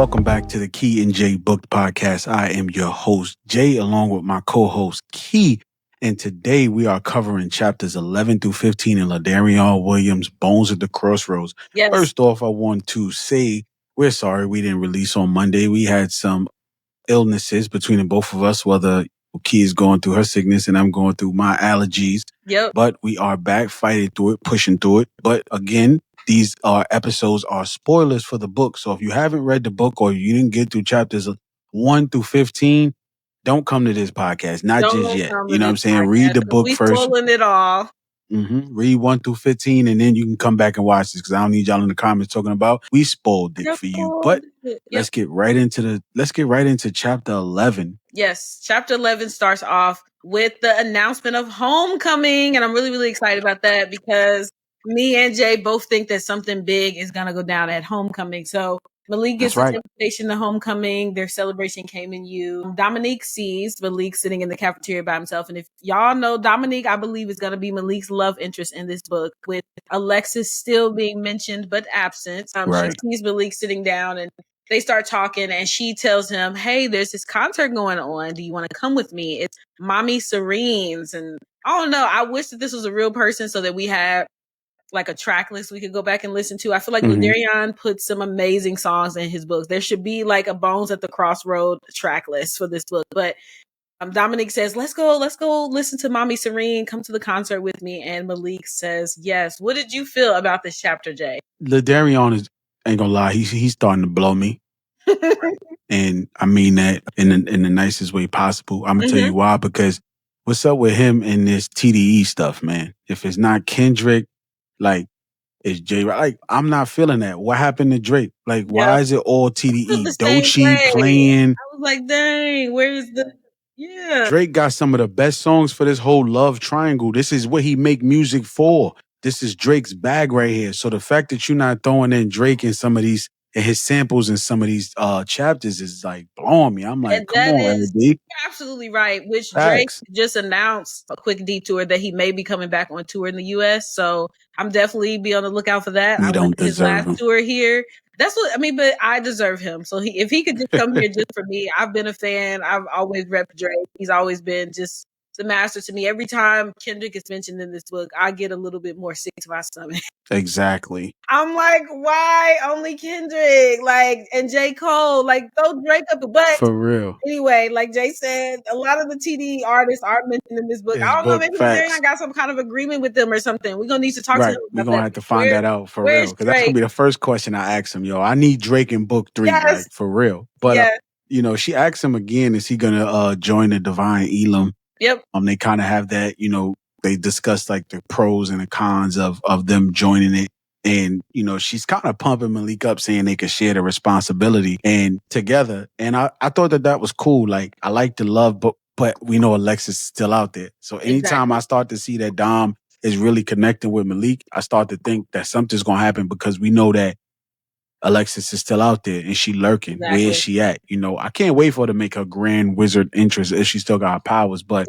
welcome back to the Key and Jay Book Podcast. I am your host, Jay, along with my co-host, Key. And today we are covering chapters 11 through 15 in Ladarrion Williams' Bones at the Crossroads. Yes. First off, I want to say we're sorry we didn't release on Monday. We had some illnesses between the both of us, whether Key is going through her sickness and I'm going through my allergies. Yep. But we are back fighting through it, pushing through it. But again, these episodes are spoilers for the book. So if you haven't read the book or you didn't get through chapters 1 through 15, don't come to this podcast. Not Don't just yet. come to You know what I'm this saying? podcast, Read the 'cause book we first. spoiling it all. Read 1 through 15, and then you can come back and watch this because I don't need y'all in the comments talking about we spoiled it for you. But let's get right into chapter 11. Yes, chapter 11 starts off with the announcement of homecoming, and I'm really, really excited about that because me and Jay both think that something big is gonna go down at homecoming. So Malik gets That's right. his invitation to homecoming. Their celebration came in you. Dominique sees Malik sitting in the cafeteria by himself. And if y'all know Dominique, I believe is going to be Malik's love interest in this book, with Alexis still being mentioned but absent. Right. She sees Malik sitting down and they start talking and she tells him, hey, there's this concert going on. Do you want to come with me? It's Mommy Serene's. And I don't know. I wish that this was a real person so that we had like a track list we could go back and listen to. I feel like Ladarrion put some amazing songs in his books. There should be like a Bones at the Crossroad track list for this book. But Dominic says, let's go listen to Mommy Serene, come to the concert with me. And Malik says, yes. What did you feel about this chapter, Jay? Ladarrion ain't gonna lie, he's starting to blow me. And I mean that in the nicest way possible. I'm gonna tell you why, because what's up with him and this TDE stuff, man? If it's not Kendrick, like, it's Jay. Like, I'm not feeling that. What happened to Drake? Like, why is it all TDE? Doechii playing. I was like, dang, where's the... Yeah. Drake got some of the best songs for this whole love triangle. This is what he make music for. This is Drake's bag right here. So the fact that you're not throwing in Drake in some of these, and his samples in some of these chapters is like blowing me. I'm like, and come on, LD. Absolutely right. Which Drake just announced a quick detour that he may be coming back on tour in the US. So I'm definitely be on the lookout for that. We don't deserve him. Tour here. That's what I mean, but I deserve him. So if he could just come here just for me, I've been a fan. I've always repped Drake. He's always been just the master to me. Every time Kendrick is mentioned in this book, I get a little bit more sick to my stomach. Exactly. I'm like, why only Kendrick? Like, and J. Cole, like, throw Drake up. But for real. Anyway, like Jay said, a lot of the TD artists are mentioned in this book. I don't know, maybe I got some kind of agreement with them or something. We're gonna need to talk to him. We're gonna have to find that out for real. Because that's gonna be the first question I ask him. Yo, I need Drake in book 3, like, for real. But you know, she asks him again, is he gonna join the Divine Elam? Yep. They kind of have that, you know, they discuss like the pros and the cons of them joining it. And, you know, she's kind of pumping Malik up, saying they could share the responsibility and together. And I thought that was cool. Like, I like the love, but we know Alexis is still out there. So anytime I start to see that Dom is really connecting with Malik, I start to think that something's going to happen because we know that Alexis is still out there and she lurking. Where is she at? You know, I can't wait for her to make her grand wizard interest if she still got her powers. But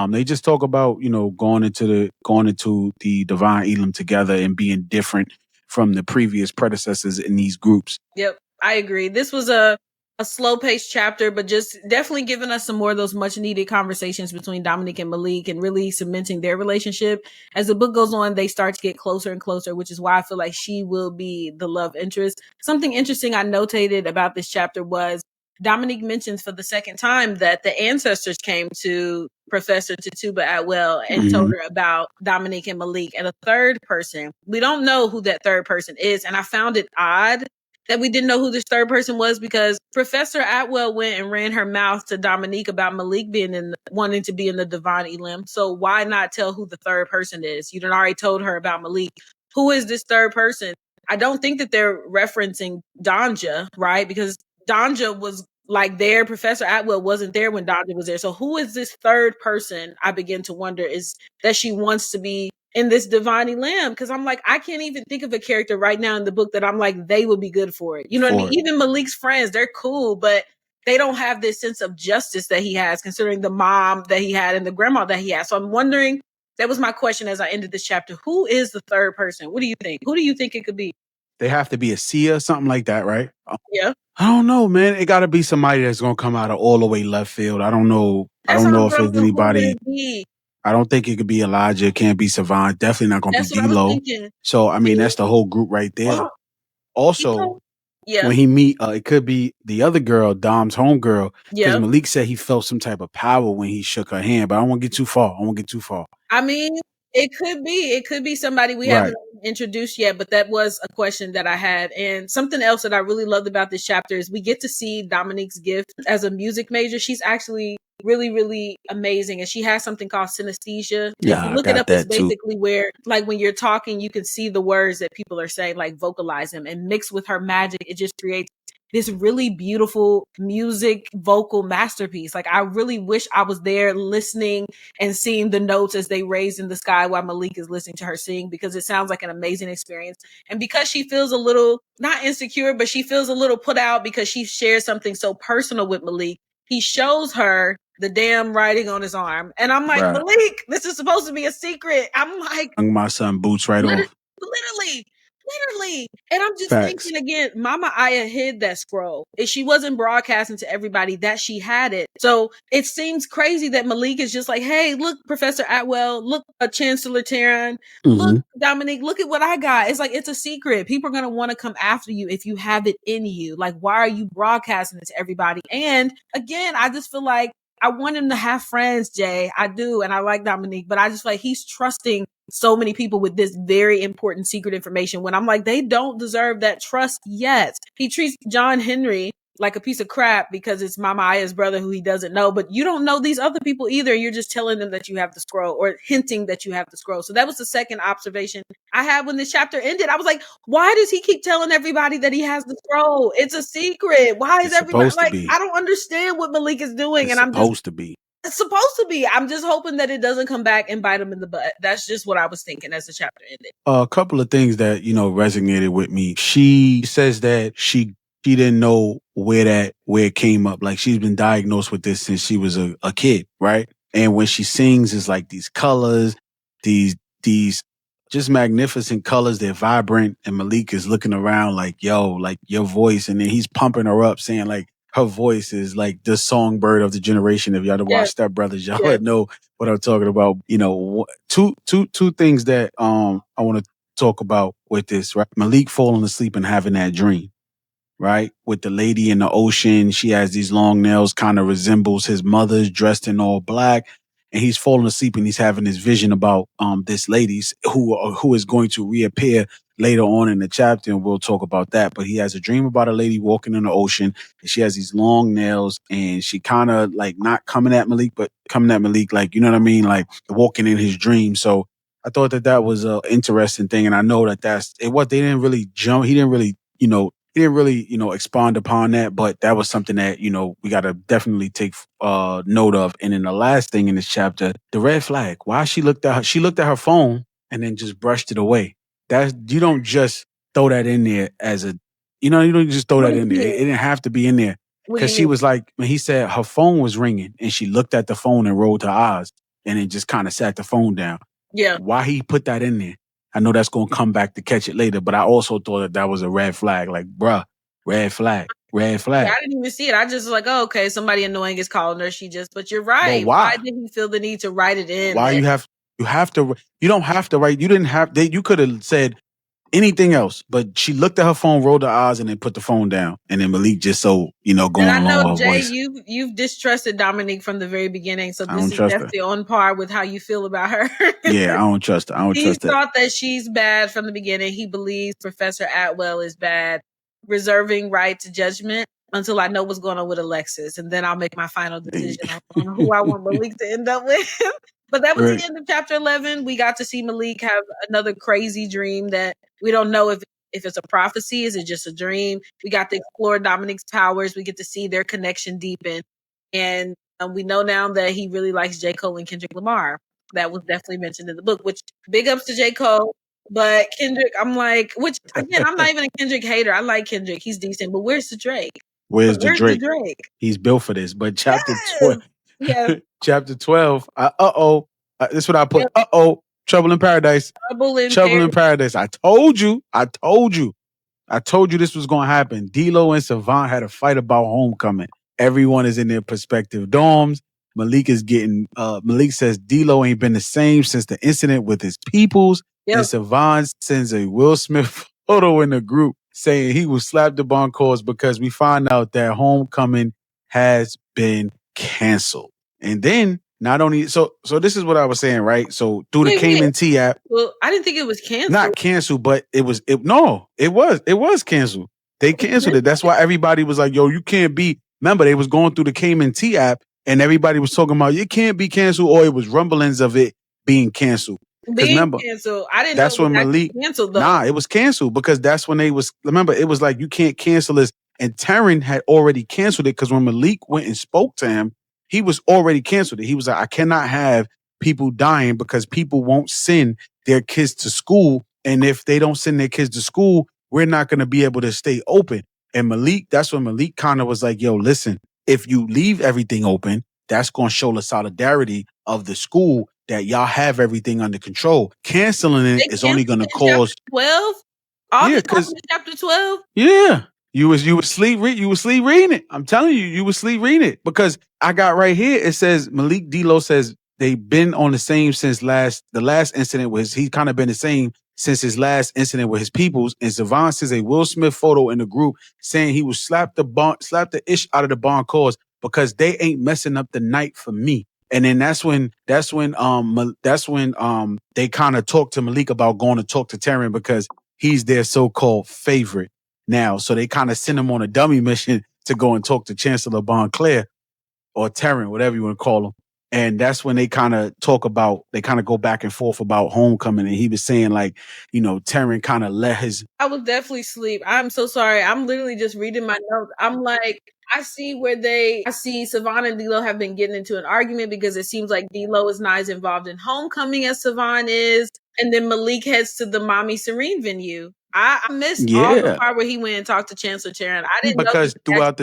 they just talk about, you know, going into the Divine Elam together and being different from the previous predecessors in these groups. Yep, I agree. This was a slow-paced chapter, but just definitely giving us some more of those much-needed conversations between Dominic and Malik and really cementing their relationship. As the book goes on, they start to get closer and closer, which is why I feel like she will be the love interest. Something interesting I notated about this chapter was Dominique mentions for the second time that the ancestors came to Professor Tituba Atwell and told her about Dominique and Malik, and a third person. We don't know who that third person is, and I found it odd that we didn't know who this third person was because Professor Atwell went and ran her mouth to Dominique about Malik being wanting to be in the Divine Elam. So why not tell who the third person is? You done already told her about Malik. Who is this third person? I don't think that they're referencing Danja, right? Because Danja was like there. Professor Atwell wasn't there when Danja was there. So who is this third person? I begin to wonder is that she wants to be in this Divine Elam, because I'm like, I can't even think of a character right now in the book that I'm like, they would be good for it. You know what I mean? Even Malik's friends, they're cool, but they don't have this sense of justice that he has, considering the mom that he had and the grandma that he has. So I'm wondering, that was my question as I ended this chapter. Who is the third person? What do you think? Who do you think it could be? They have to be a seer, something like that, right? Yeah. I don't know, man. It got to be somebody that's gonna come out of all the way left field. I don't know. I That's don't what I'm know if throwing. it's Who would anybody. it be? I don't think it could be Elijah. It can't be Savant. Definitely not gonna be That's what I was D-Lo. thinking. So I mean, that's the whole group right there. Also, Yeah. when he meet, it could be the other girl, Dom's homegirl, because Yep. Malik said he felt some type of power when he shook her hand. But I don't want to get too far. I mean, it could be. It could be somebody we Right. haven't introduced yet, but that was a question that I had. And something else that I really loved about this chapter is we get to see Dominique's gift as a music major. She's actually really, really amazing. And she has something called synesthesia. Yeah, if you I look it got up, it's that too. basically where, like, when you're talking, you can see the words that people are saying, like vocalize them. And mixed with her magic, it just creates this really beautiful music vocal masterpiece. Like, I really wish I was there listening and seeing the notes as they raise in the sky while Malik is listening to her sing, because it sounds like an amazing experience. And because she feels a little, not insecure, but she feels a little put out because she shares something so personal with Malik, he shows her the damn writing on his arm. And I'm like, Right. Malik, this is supposed to be a secret. I'm like, My son boots right off. literally. And I'm just Facts. thinking again, Mama Aya hid that scroll. If she wasn't broadcasting to everybody that she had it. So it seems crazy that Malik is just like, hey, look, Professor Atwell, look, Chancellor Taryn, look, Dominique, look at what I got. It's like, it's a secret. People are going to want to come after you if you have it in you. Like, why are you broadcasting it to everybody? And again, I just feel like I want him to have friends, Jay. I do. And I like Dominique, but I just feel like he's trusting so many people with this very important secret information when I'm like, they don't deserve that trust yet. He treats John Henry like a piece of crap because it's Mama Aya's brother who he doesn't know, but you don't know these other people either. You're just telling them that you have the scroll or hinting that you have the scroll. So that was the second observation I had when this chapter ended. I was like, why does he keep telling everybody that he has the scroll? It's a secret. Why is everybody like, I don't understand what Malik is doing. It's and I'm supposed to be. It's supposed to be. I'm just hoping that it doesn't come back and bite him in the butt. That's just what I was thinking as the chapter ended. A couple of things that, resonated with me. She says that she didn't know where it came up. Like, she's been diagnosed with this since she was a kid, right? And when she sings, it's like these colors, these just magnificent colors. They're vibrant. And Malik is looking around like, yo, like your voice. And then he's pumping her up, saying like, her voice is like the songbird of the generation. If y'all to watch Step Brothers, y'all would know what I'm talking about. Two things that I want to talk about with this, right? Malik falling asleep and having that dream, right? With the lady in the ocean. She has these long nails, kind of resembles his mother's, dressed in all black. And he's falling asleep and he's having this vision about this lady who is going to reappear later on in the chapter, and we'll talk about that. But he has a dream about a lady walking in the ocean, and she has these long nails, and she kind of like not coming at Malik, but coming at Malik, like, you know what I mean, like walking in his dream. So I thought that was an interesting thing, and I know that's it. What they didn't really jump, he didn't really, expand upon that, but that was something that, we got to definitely take note of. And then the last thing in this chapter, the red flag. Why she looked at her phone and then just brushed it away. You don't just throw that in there as a, you don't just throw that in there. It didn't have to be in there, because she was like, when he said her phone was ringing and she looked at the phone and rolled her eyes and then just kind of sat the phone down. Yeah. Why he put that in there? I know that's going to come back to catch it later, but I also thought that was a red flag. Like, bruh, red flag. Yeah, I didn't even see it. I just was like, oh, okay, somebody annoying is calling her. But you're right. But why? Why did he feel the need to write it in? Why you don't have to write. You didn't have, you could have said anything else, but she looked at her phone, rolled her eyes, and then put the phone down. And then Malik just going along with her Jay, voice. You've distrusted Dominique from the very beginning, so this is her. definitely on par with how you feel about her. Yeah, I don't trust her. He thought that she's bad from the beginning. He believes Professor Atwell is bad, reserving right to judgment until I know what's going on with Alexis, and then I'll make my final decision on who I want Malik to end up with. But that was the end of chapter 11. We got to see Malik have another crazy dream that we don't know if it's a prophecy. Is it just a dream? We got to explore Dominique's powers. We get to see their connection deepen. And we know now that he really likes J. Cole and Kendrick Lamar. That was definitely mentioned in the book, which big ups to J. Cole. But Kendrick, I'm like, which again, I'm not even a Kendrick hater. I like Kendrick. He's decent. But where's the Drake? Where's the Drake? He's built for this. But chapter 12, chapter 12, this is what I put. Trouble in Paradise. Trouble in Paradise. I told you. I told you this was going to happen. D-Lo and Savant had a fight about homecoming. Everyone is in their prospective dorms. Malik says D-Lo ain't been the same since the incident with his peoples. Yep. And Savant sends a Will Smith photo in the group saying he was slapped the cause because we find out that homecoming has been canceled. And then not only so this is what I was saying, right? So through the Cayman T app. Well, I didn't think it was canceled. Not canceled, but it was canceled. They canceled it. That's why everybody was like, yo, you can't be. Remember, they was going through the Cayman T app and everybody was talking about it can't be canceled, or it was rumblings of it being canceled. Being canceled. I didn't that's know when Malik canceled though. Nah, it was canceled because that's when they was remember, it was like you can't cancel this. And Taryn had already canceled it because when Malik went and spoke to him, he was already canceled it. He was like, I cannot have people dying because people won't send their kids to school. And if they don't send their kids to school, we're not going to be able to stay open. And Malik, that's when Malik kind of was like, yo, listen, if you leave everything open, that's going to show the solidarity of the school that y'all have everything under control. Canceling it is only going to cause 12. Because chapter 12. Yeah. You was sleep reading it. I'm telling you, you was sleep reading it because I got right here. It says Malik D-Lo says they've been on the same since the last incident was he's kind of been the same since his last incident with his peoples. And Savant says a Will Smith photo in the group saying he was slapped the ish out of the bond cause because they ain't messing up the night for me. And then that's when they kind of talked to Malik about going to talk to Taryn because he's their so-called favorite now. So they kind of send him on a dummy mission to go and talk to Chancellor Bonclair or Taryn, whatever you want to call him. And that's when they kind of go back and forth about homecoming. And he was saying like, Taryn kind of let his... I was definitely asleep. I'm so sorry. I'm literally just reading my notes. I'm like, I see Savant and D-Lo have been getting into an argument because it seems like D-Lo is not as involved in homecoming as Savant is. And then Malik heads to the Mommy Serene venue. I missed all the part where he went and talked to Chancellor Taryn. I didn't know throughout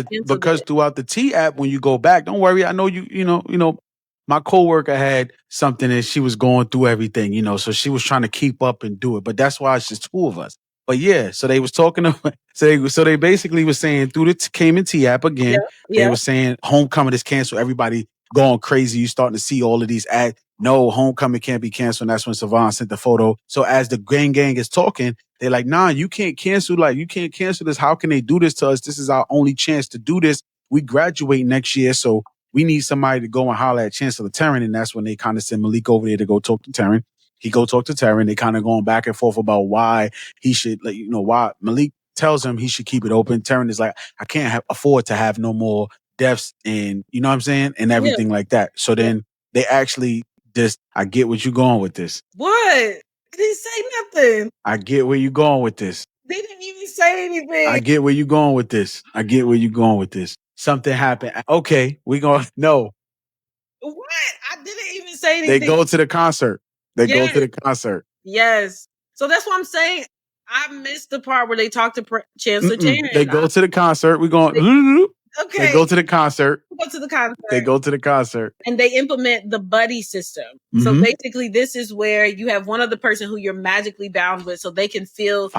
the T app, when you go back, don't worry. I know you know, my coworker had something and she was going through everything, so she was trying to keep up and do it. But that's why it's just two of us. But yeah, so they was talking to, so they basically was saying through the Cayman T app again, they were saying homecoming is canceled. Everybody going crazy. You starting to see all of these ads. No, homecoming can't be canceled. And that's when Savant sent the photo. So as the gang is talking, they're like, nah, you can't cancel this. How can they do this to us? This is our only chance to do this. We graduate next year. So we need somebody to go and holler at Chancellor Taryn. And that's when they kind of send Malik over there to go talk to Taryn. He go talk to Taryn. They kind of going back and forth about why he should, why Malik tells him he should keep it open. Taryn is like, I can't afford to have no more deaths and, you know what I'm saying? And everything like that. So then they actually I get what you're going with this. What? I didn't say nothing. I get where you're going with this. They didn't even say anything. I get where you're going with this. Something happened. Okay, we gonna no. What? I didn't even say anything. They go to the concert. Yes. So that's what I'm saying. I missed the part where they talk to Chancellor Taryn. They go to the concert. We're going. Okay. They go to the concert. They go to the concert. And they implement the buddy system. Mm-hmm. So basically, this is where you have one other person who you're magically bound with, so they can feel.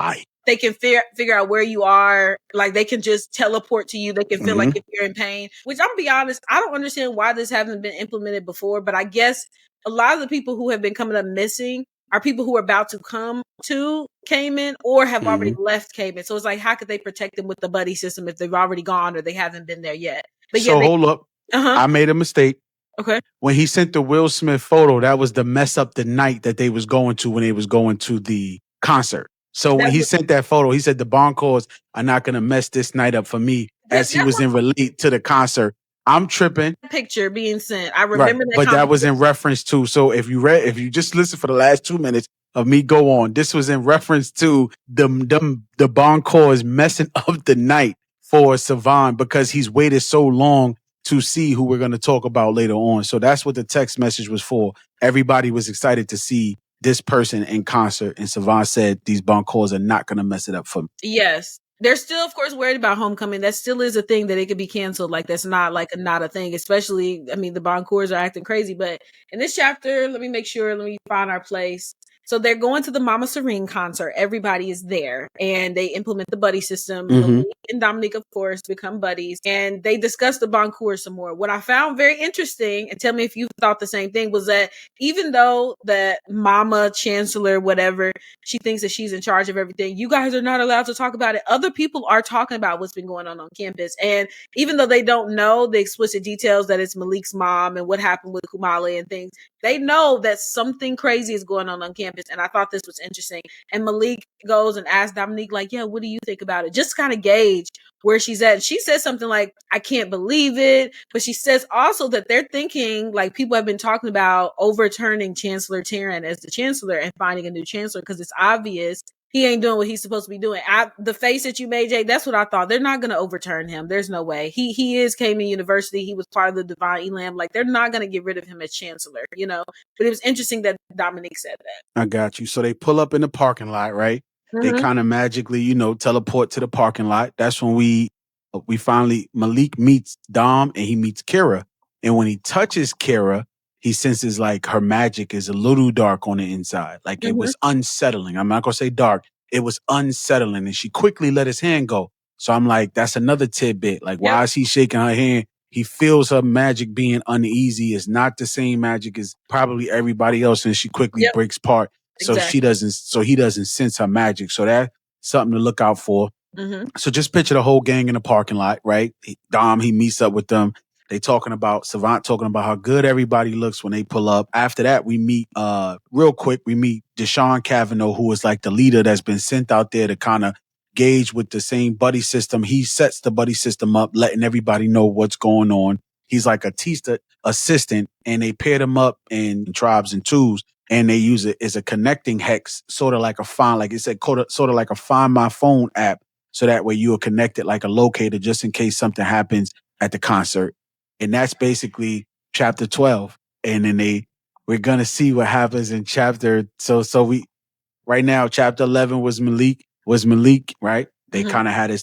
They can figure out where you are. Like they can just teleport to you. They can feel like if you're in pain. Which I'm gonna be honest, I don't understand why this hasn't been implemented before. But I guess a lot of the people who have been coming up missing are people who are about to come to Cayman or have already left Cayman. So it's like, how could they protect them with the buddy system if they've already gone or they haven't been there yet? But so hold up. I made a mistake. Okay. When he sent the Will Smith photo, that was the mess up the night that they was going to when they was going to the concert. So when he sent that photo, he said the Boncores are not going to mess this night up for me as he was in relate to the concert. I'm tripping. Picture being sent. I remember that. But that was in reference to, so if you just listen for the last 2 minutes of me go on, this was in reference to the Boncores messing up the night for Savant because he's waited so long to see who we're going to talk about later on. So that's what the text message was for. Everybody was excited to see this person in concert, and Savant said these Boncores are not going to mess it up for me. Yes. They're still, of course, worried about homecoming. That still is a thing that it could be canceled. Like that's not not a thing, especially, I mean, the Boncores are acting crazy. But in this chapter, let me find our place. So they're going to the Mama Serene concert. Everybody is there, and they implement the buddy system. Mhm. Malik and Dominique, of course, become buddies, and they discuss the Boncours some more. What I found very interesting, and tell me if you thought the same thing, was that even though the Mama Chancellor, whatever, she thinks that she's in charge of everything, you guys are not allowed to talk about it. Other people are talking about what's been going on campus, and even though they don't know the explicit details that it's Malik's mom and what happened with Kumale and things, they know that something crazy is going on campus. And I thought this was interesting. And Malik goes and asks Dominique, like, yeah, what do you think about it? Just kind of gauge where she's at. And she says something like, I can't believe it. But she says also that they're thinking, like, people have been talking about overturning Chancellor Tarrant as the chancellor and finding a new chancellor, because it's obvious he ain't doing what he's supposed to be doing. The face that you made, Jay, that's what I thought. They're not going to overturn him. There's no way. He is Cayman University. He was part of the Divine Elam. Like, they're not going to get rid of him as chancellor, you know? But it was interesting that Dominique said that. I got you. So they pull up in the parking lot, right? They kind of magically, teleport to the parking lot. That's when we finally, Malik meets Dom and he meets Kira. And when he touches Kira, he senses like her magic is a little dark on the inside. Like it was unsettling. I'm not going to say dark. It was unsettling. And she quickly let his hand go. So I'm like, that's another tidbit. Like, why is he shaking her hand? He feels her magic being uneasy. It's not the same magic as probably everybody else. And she quickly breaks part. So he doesn't sense her magic. So that's something to look out for. So just picture the whole gang in the parking lot, right? Dom, he meets up with them. They talking about Savant talking about how good everybody looks when they pull up. After that, we meet real quick. We meet Deshaun Cavanaugh, who is like the leader that's been sent out there to kind of gauge with the same buddy system. He sets the buddy system up, letting everybody know what's going on. He's like a Tista assistant, and they paired him up in tribes and twos, and they use it as a connecting hex, sort of like a find, like it said, sort of like a Find My Phone app. So that way you are connected like a locator just in case something happens at the concert. And that's basically chapter 12. And then we're going to see what happens in chapter. So right now, chapter 11 was Malik, right? They kind of had his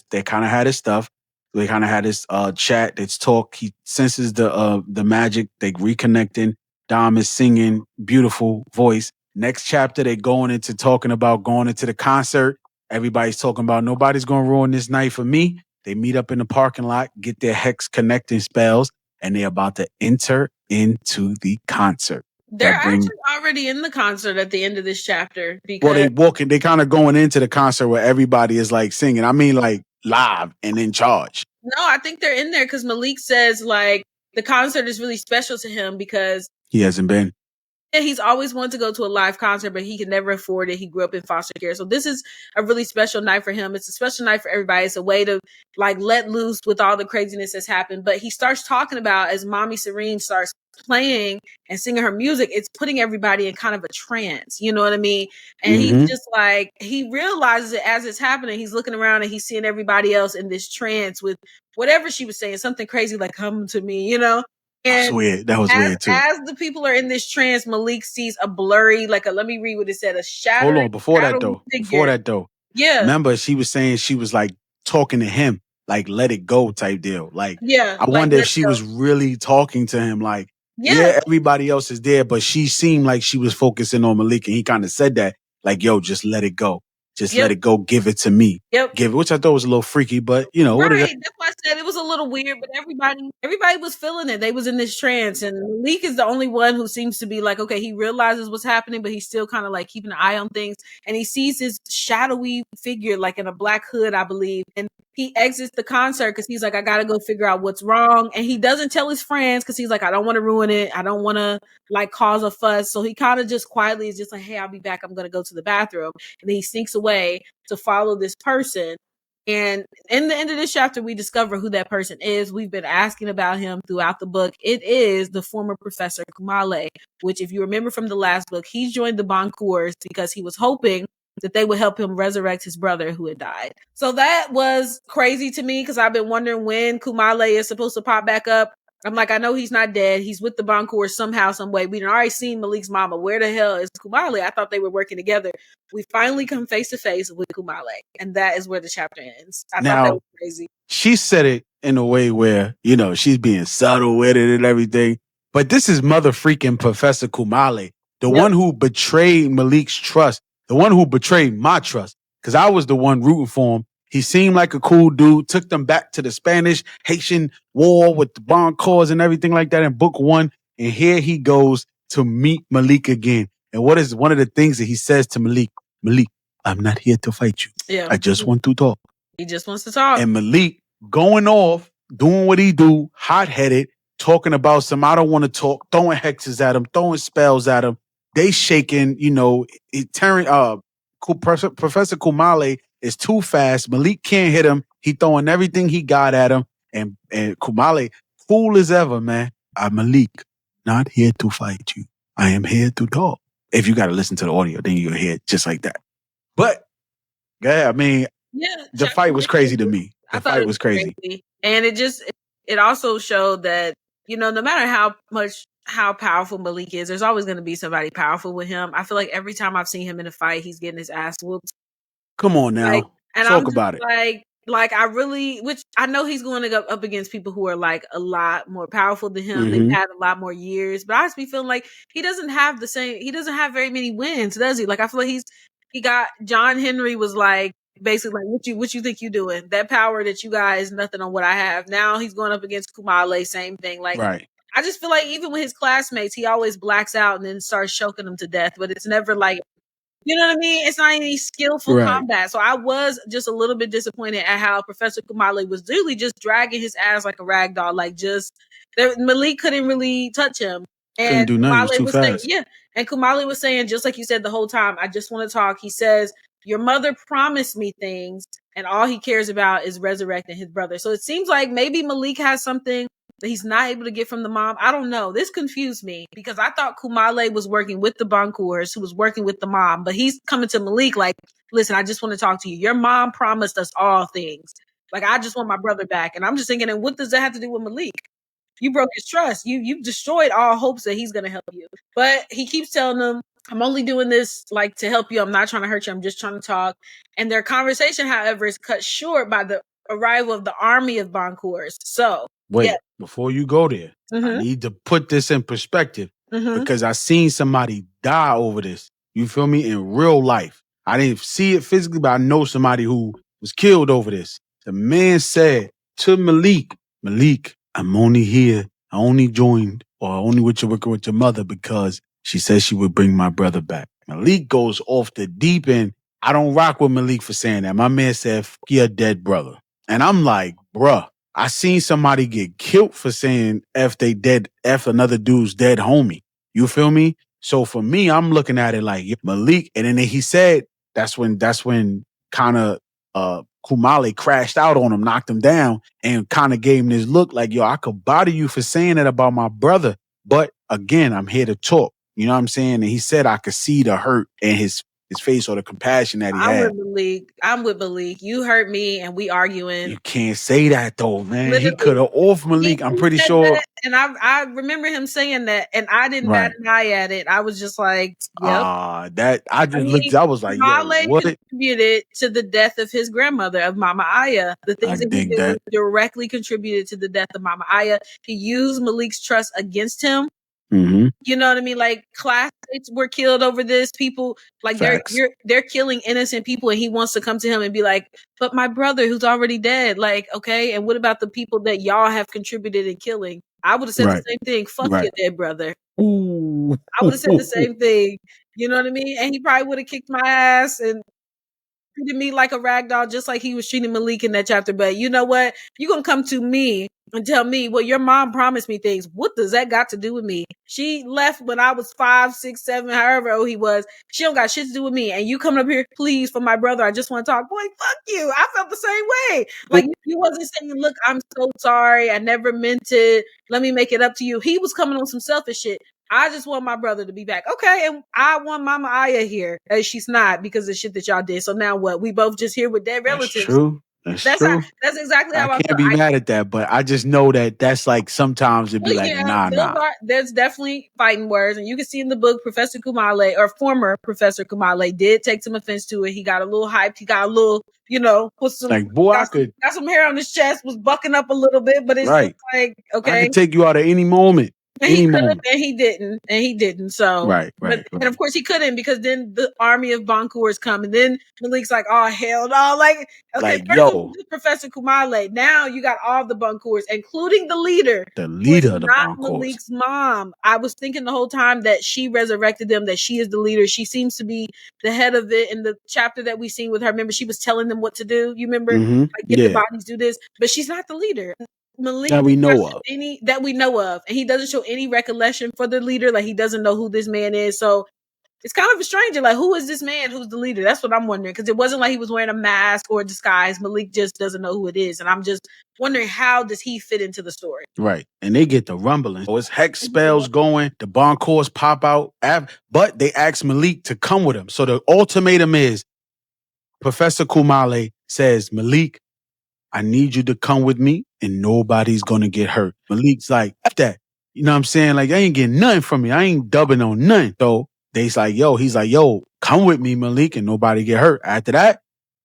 stuff. They kind of had this chat, this talk. He senses the magic. They reconnecting. Dom is singing, beautiful voice. Next chapter, they going into talking about going into the concert. Everybody's talking about nobody's going to ruin this night for me. They meet up in the parking lot, get their hex connecting spells, and they're about to enter into the concert. They're actually already in the concert at the end of this chapter. Because they kind of going into the concert where everybody is like singing. I mean, like live and in charge. No, I think they're in there because Malik says like the concert is really special to him because he hasn't been. He's always wanted to go to a live concert, but he can never afford it. He grew up in foster care. So this is a really special night for him. It's a special night for everybody. It's a way to like let loose with all the craziness that's happened. But he starts talking about, as Mommy Serene starts playing and singing her music, it's putting everybody in kind of a trance. You know what I mean? And he's just like, he realizes it as it's happening. He's looking around and he's seeing everybody else in this trance with whatever she was saying, something crazy like come to me, you know? And weird. That was weird too. As the people are in this trance, Malik sees a blurry, like let me read what it said, a shadow. Hold on, before that though. Yeah. Remember, she was saying she was like talking to him, like let it go type deal. Like, I wonder if she was really talking to him, like, everybody else is there, but she seemed like she was focusing on Malik, and he kind of said that, like, yo, just let it go. Just let it go. Give it to me. Give it, which I thought was a little freaky, but you know, right. That's why I said it was a little weird, but everybody was feeling it. They was in this trance, and Malik is the only one who seems to be like, okay, he realizes what's happening, but he's still kind of like keeping an eye on things. And he sees this shadowy figure, like in a black hood, I believe, and he exits the concert because he's like, I gotta go figure out what's wrong. And he doesn't tell his friends because he's like, I don't want to ruin it. I don't want to like cause a fuss. So he kind of just quietly is just like, hey, I'll be back. I'm gonna go to the bathroom. And then he sneaks away to follow this person. And in the end of this chapter, we discover who that person is. We've been asking about him throughout the book. It is the former Professor Kumale, which if you remember from the last book, he joined the Boncours because he was hoping that they would help him resurrect his brother who had died. So that was crazy to me because I've been wondering when Kumale is supposed to pop back up. I'm like, I know he's not dead. He's with the Boncours somehow, some way. We'd already seen Malik's mama. Where the hell is Kumale? I thought they were working together. We finally come face to face with Kumale, and that is where the chapter ends. I thought that was crazy. She said it in a way where, you know, she's being subtle with it and everything. But this is mother freaking Professor Kumale. the one who betrayed Malik's trust, the one who betrayed my trust, because I was the one rooting for him. He seemed like a cool dude, took them back to the Spanish-Haitian war with the bond cause and everything like that in book 1. And here he goes to meet Malik again. And what is one of the things that he says to Malik? Malik, I'm not here to fight you. Yeah. I just want to talk. He just wants to talk. And Malik going off, doing what he do, hot-headed, talking about some I don't want to talk, throwing hexes at him, throwing spells at him. They shaking, Professor Kumale is too fast. Malik can't hit him. He throwing everything he got at him. And Kumale, fool as ever, man. I'm Malik, not here to fight you. I am here to talk. If you got to listen to the audio, then you'll hear it just like that. But, yeah, I mean, the fight was crazy to me. The fight was crazy. And it also showed that, no matter how powerful Malik is, there's always going to be somebody powerful with him. I feel like every time I've seen him in a fight, he's getting his ass whooped. Come on now. Talk about it. Like which I know he's going to go up against people who are like a lot more powerful than him. Mm-hmm. They've had a lot more years, but I just be feeling like he doesn't have very many wins, does he? Like, I feel like he got John Henry was like, basically like, what you think you doing? That power that you got is nothing on what I have. Now he's going up against Kumale, same thing. Like, right. I just feel like even with his classmates, he always blacks out and then starts choking them to death, but it's never like, you know what I mean? It's not any skillful combat. So I was just a little bit disappointed at how Professor Kumale was really just dragging his ass like a rag doll. Like, Malik couldn't really touch him. And couldn't do nothing. He was too fast. saying, and Kumale was saying, just like you said the whole time, I just want to talk. He says, your mother promised me things, and all he cares about is resurrecting his brother. So it seems like maybe Malik has something that he's not able to get from the mom. I don't know. This confused me because I thought Kumale was working with the Bancours, who was working with the mom, but he's coming to Malik like, listen, I just want to talk to you. Your mom promised us all things. Like, I just want my brother back. And I'm just thinking, and what does that have to do with Malik? You broke his trust. You've destroyed all hopes that he's going to help you. But he keeps telling them, I'm only doing this like to help you. I'm not trying to hurt you. I'm just trying to talk. And their conversation, however, is cut short by the arrival of the army of Bancours. So wait, before you go there, I need to put this in perspective because I seen somebody die over this. You feel me? In real life. I didn't see it physically, but I know somebody who was killed over this. The man said to Malik, I'm only here. I only joined or only working with your mother because she said she would bring my brother back. Malik goes off the deep end. I don't rock with Malik for saying that. My man said, F your dead brother. And I'm like, bruh, I seen somebody get killed for saying F another dude's dead homie. You feel me? So for me, I'm looking at it like Malik. And then he said, that's when kind of Kumale crashed out on him, knocked him down, and kind of gave him this look like, yo, I could bother you for saying that about my brother. But again, I'm here to talk. You know what I'm saying? And he said I could see the hurt in his face or the compassion that he had. I'm with Malik. You hurt me and we arguing. You can't say that though, man. Literally, he could have off Malik. I'm pretty sure. That, and I remember him saying that, and I didn't bat an eye at it. I was just like, yep. I was like, yeah, what? Contributed to the death of his grandmother, of Mama Aya. The things that he did directly contributed to the death of Mama Aya. He used Malik's trust against him. Mm-hmm. You know what I mean? Like, classmates were killed over this. People, like, they're killing innocent people, and he wants to come to him and be like, but my brother who's already dead, like, okay, and what about the people that y'all have contributed in killing? I would have said the same thing. Fuck your dead brother. Ooh. I would have said the same thing. You know what I mean? And he probably would have kicked my ass and treated me like a rag doll, just like he was treating Malik in that chapter. But you know what? You're going to come to me and tell me, well, your mom promised me things. What does that got to do with me? She left when I was 5, 6, 7, however old he was. She don't got shit to do with me. And you coming up here, please, for my brother. I just want to talk. Boy, fuck you. I felt the same way. Like, you wasn't saying, look, I'm so sorry. I never meant it. Let me make it up to you. He was coming on some selfish shit. I just want my brother to be back. Okay, and I want Mama Aya here. And she's not because of the shit that y'all did. So now what? We both just here with dead relatives. That's true. That's true. That's exactly how I can't be mad at that, but I just know that's like sometimes it'd be nah. There's definitely fighting words, and you can see in the book, Professor Kumale, or former Professor Kumale, did take some offense to it. He got a little hyped. He got a little, put some got some hair on his chest, was bucking up a little bit, but it's just like, okay, I could take you out at any moment. And he could have, and he didn't. So right. And of course he couldn't, because then the army of Boncours come, and then Malik's like, "Oh hell no!" Like, okay, first it was Professor Kumale. Now you got all the Boncours, including the leader of the not Boncours. Malik's mom. I was thinking the whole time that she resurrected them, that she is the leader. She seems to be the head of it. In the chapter that we seen with her, remember, she was telling them what to do. You remember, like, get the bodies, do this, but she's not the leader. Malik that we know of. And he doesn't show any recollection for the leader. Like, he doesn't know who this man is. So it's kind of a stranger. Like, who is this man? Who's the leader? That's what I'm wondering, because it wasn't like he was wearing a mask or a disguise. Malik just doesn't know who it is, and I'm just wondering, how does he fit into the story? Right, and they get the rumbling. So it's hex spells going. The Boncours pop out, but they ask Malik to come with him. So the ultimatum is, Professor Kumale says, Malik, I need you to come with me, and nobody's gonna get hurt. Malik's like, F that. You know what I'm saying? Like, I ain't getting nothing from me. I ain't dubbing on nothing. So he's like, yo, come with me, Malik, and nobody get hurt. After that,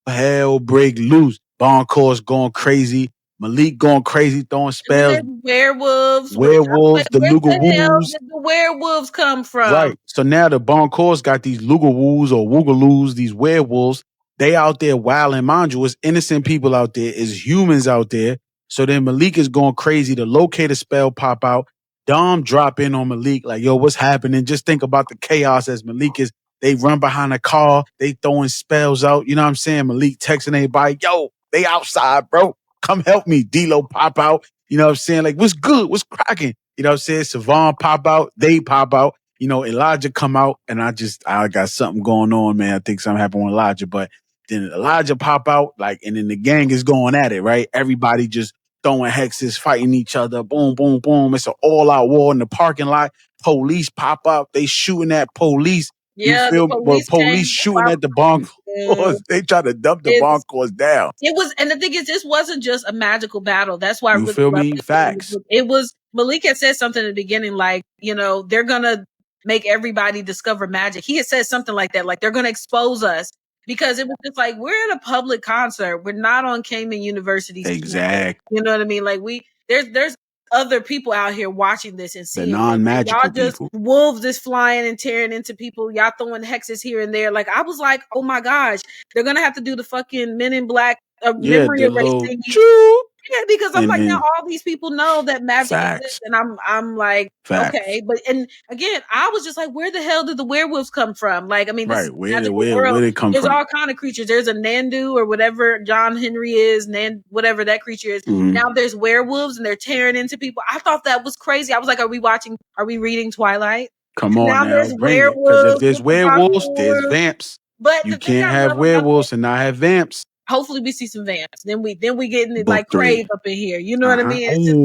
hell break loose. Boncours going crazy. Malik going crazy, throwing spells. Werewolves. The Lugawoos. Did the werewolves come from? Right. So now the Boncours got these Lugawoos or Woogaloos, these werewolves. They out there wilding. Mind you, it's innocent people out there. It's humans out there. So then Malik is going crazy. The locator spell pop out. Dom drop in on Malik like, yo, what's happening? Just think about the chaos as Malik is. They run behind a car. They throwing spells out. You know what I'm saying? Malik texting everybody, yo, they outside, bro. Come help me. D-Lo pop out. You know what I'm saying? Like, what's good? What's cracking? You know what I'm saying? Savon pop out. They pop out. You know, Elijah come out. And I got something going on, man. I think something happened with Elijah. But then Elijah pop out, like, and then the gang is going at it, right? Everybody just throwing hexes, fighting each other. Boom, boom, boom. It's an all-out war in the parking lot. Police pop up. They shooting at police. Yeah, you feel police shooting at the Boncours. They try to dump the Boncours down. It was, and the thing is, this wasn't just a magical battle. That's why I really feel me? Facts. It was, Malik had said something at the beginning, like, you know, they're gonna make everybody discover magic. He had said something like that, like, they're gonna expose us. Because it was just like, we're at a public concert. We're not on Cayman University's exactly. You know what I mean? Like, there's other people out here watching this and seeing the non-magical y'all just people. Wolves is flying and tearing into people. Y'all throwing hexes here and there. Like, I was like, oh my gosh, they're gonna have to do the fucking Men in Black memory erasing. Yeah, because I'm like, now all these people know that magic exists, and I'm like, okay, but and again, I was just like, where the hell did the werewolves come from? Like, I mean, this is magical world. Where they come There's from? all kind of creatures. There's a Nandu or whatever John Henry is, whatever that creature is. Mm-hmm. Now there's werewolves and they're tearing into people. I thought that was crazy. I was like, are we reading Twilight? Come on now, there's werewolves. Because if there's werewolves, there's vamps. But you can't have werewolves and not have vamps. Hopefully we see some vamps. Then we getting it like Crave up in here. You know what I mean? It's just,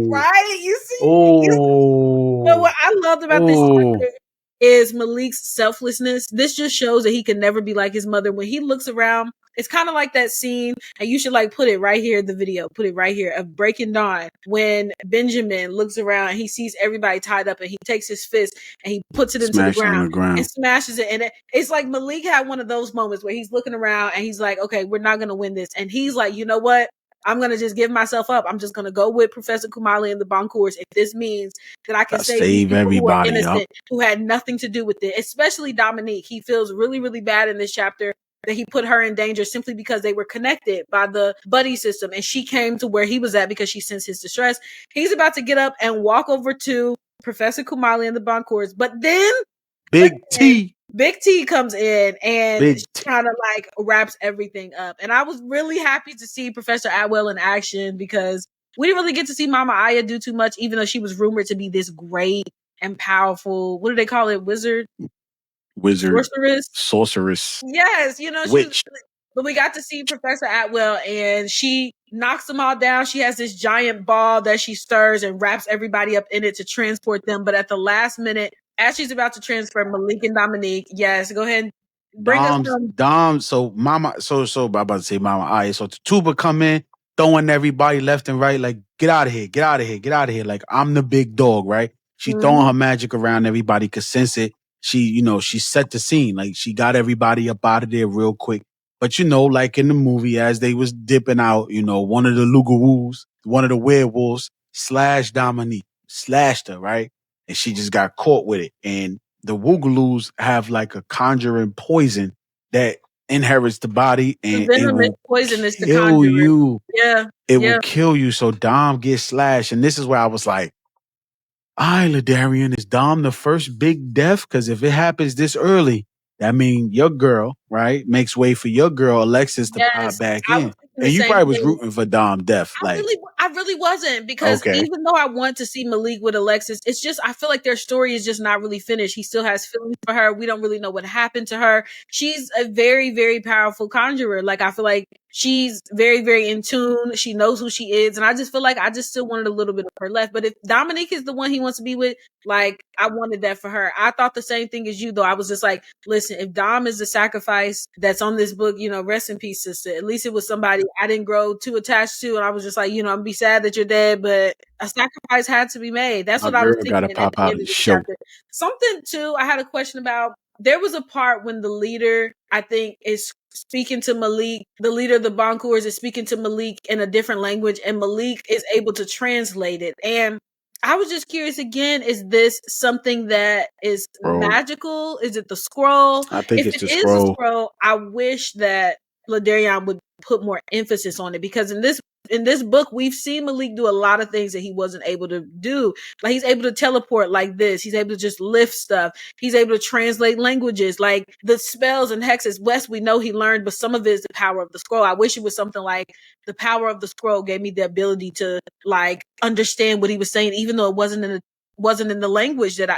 right? You see? But what I loved about this chapter is Malik's selflessness. This just shows that he can never be like his mother. When he looks around, it's kind of like that scene, and you should like put it right here in the video. Put it right here of Breaking Dawn, when Benjamin looks around and he sees everybody tied up, and he takes his fist and he puts it into the ground and smashes it. And it's like Malik had one of those moments where he's looking around and he's like, okay, we're not going to win this. And he's like, you know what? I'm going to just give myself up. I'm just going to go with Professor Kumale and the Boncours if this means that I can save everybody who are innocent, who had nothing to do with it, especially Dominique. He feels really, really bad in this chapter that he put her in danger simply because they were connected by the buddy system, and she came to where he was at because she sensed his distress. He's about to get up and walk over to Professor Kumale and the Boncours, but then Big T comes in and kind of like wraps everything up. And I was really happy to see Professor Atwell in action, because we didn't really get to see Mama Aya do too much, even though she was rumored to be this great and powerful, what do they call it? Wizard, sorceress. Yes, you know, witch. But we got to see Professor Atwell, and she knocks them all down. She has this giant ball that she stirs and wraps everybody up in it to transport them. But at the last minute, as she's about to transfer Malik and Dominique, yes, go ahead. Bring us some. Dom, so Mama, so I'm about to say Mama Aya. So Tuba come in, throwing everybody left and right, like, get out of here, get out of here, get out of here. Like, I'm the big dog, right? She throwing her magic around, everybody could sense it. She set the scene. Like, she got everybody up out of there real quick. But, like in the movie, as they was dipping out, one of the Lugawoos, one of the werewolves, / Dominique. slashed her, right? And she just got caught with it. And the Woogaloos have like a conjuring poison that inherits the body, The and it venom is will poisonous, the kill conjurer. you. Yeah. It Yeah. will kill you. So Dom gets slashed. And this is where I was like, Ladarrion, is Dom the first big death? Because if it happens this early, that means your girl, right, makes way for your girl Alexis to pop Yes. back I in. was thinking the And you same probably was thing. rooting for Dom death. Like, I really wasn't, because okay, even though I want to see Malik with Alexis, it's just, I feel like their story is just not really finished. He still has feelings for her. We don't really know what happened to her. She's a very, very powerful conjurer. Like, I feel like she's very, very in tune. She knows who she is. And I just feel like I just still wanted a little bit of her left. But if Dominique is the one he wants to be with, like, I wanted that for her. I thought the same thing as you, though. I was just like, listen, if Dom is the sacrifice that's on this book, rest in peace, sister. At least it was somebody I didn't grow too attached to. And I was just like, I'm gonna be sad that you're dead, but a sacrifice had to be made. That's my what I was girl got to thinking at pop the out end and of this show. chapter. Something, too, I had a question about. There was a part when the leader, I think, is speaking to Malik. The leader of the Boncours is speaking to Malik in a different language, and Malik is able to translate it. And I was just curious again, is this something that is magical? Is it the scroll? I think If it's it the is a scroll. scroll, I wish that Ladarrion would put more emphasis on it, because in this book, we've seen Malik do a lot of things that he wasn't able to do. Like, he's able to teleport like this. He's able to just lift stuff. He's able to translate languages, like the spells and hexes. West, we know he learned, but some of it is the power of the scroll. I wish it was something like the power of the scroll gave me the ability to, like, understand what he was saying, even though it wasn't in the language that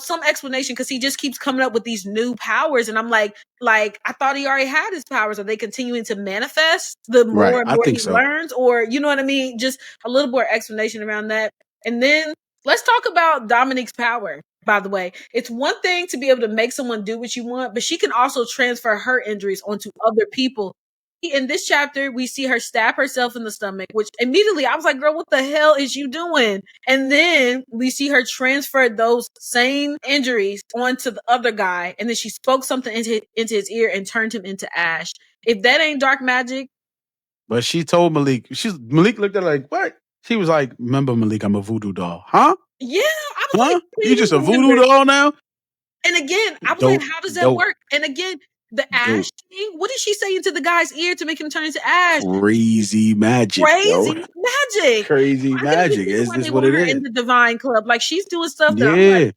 some explanation, because he just keeps coming up with these new powers, and I'm like I thought he already had his powers. Are they continuing to manifest the more and I more think he so. learns, or you know what I mean? Just a little more explanation around that. And then let's talk about Dominique's power. By the way, it's one thing to be able to make someone do what you want, but she can also transfer her injuries onto other people. In this chapter, we see her stab herself in the stomach, which immediately I was like, girl, what the hell is you doing? And then we see her transfer those same injuries onto the other guy. And then she spoke something into his ear and turned him into ash. If that ain't dark magic. But she told Malik, Malik looked at her like, what? She was like, remember, Malik, I'm a voodoo doll. Huh? Yeah. I was like, you just a voodoo doll now? And again, I was like, how does that work? And again, the ash thing, what is she saying to the guy's ear to make him turn into ash? Crazy magic. Crazy magic. Crazy magic. Is this what it is? In the Divine Club, like, she's doing stuff that I'm like,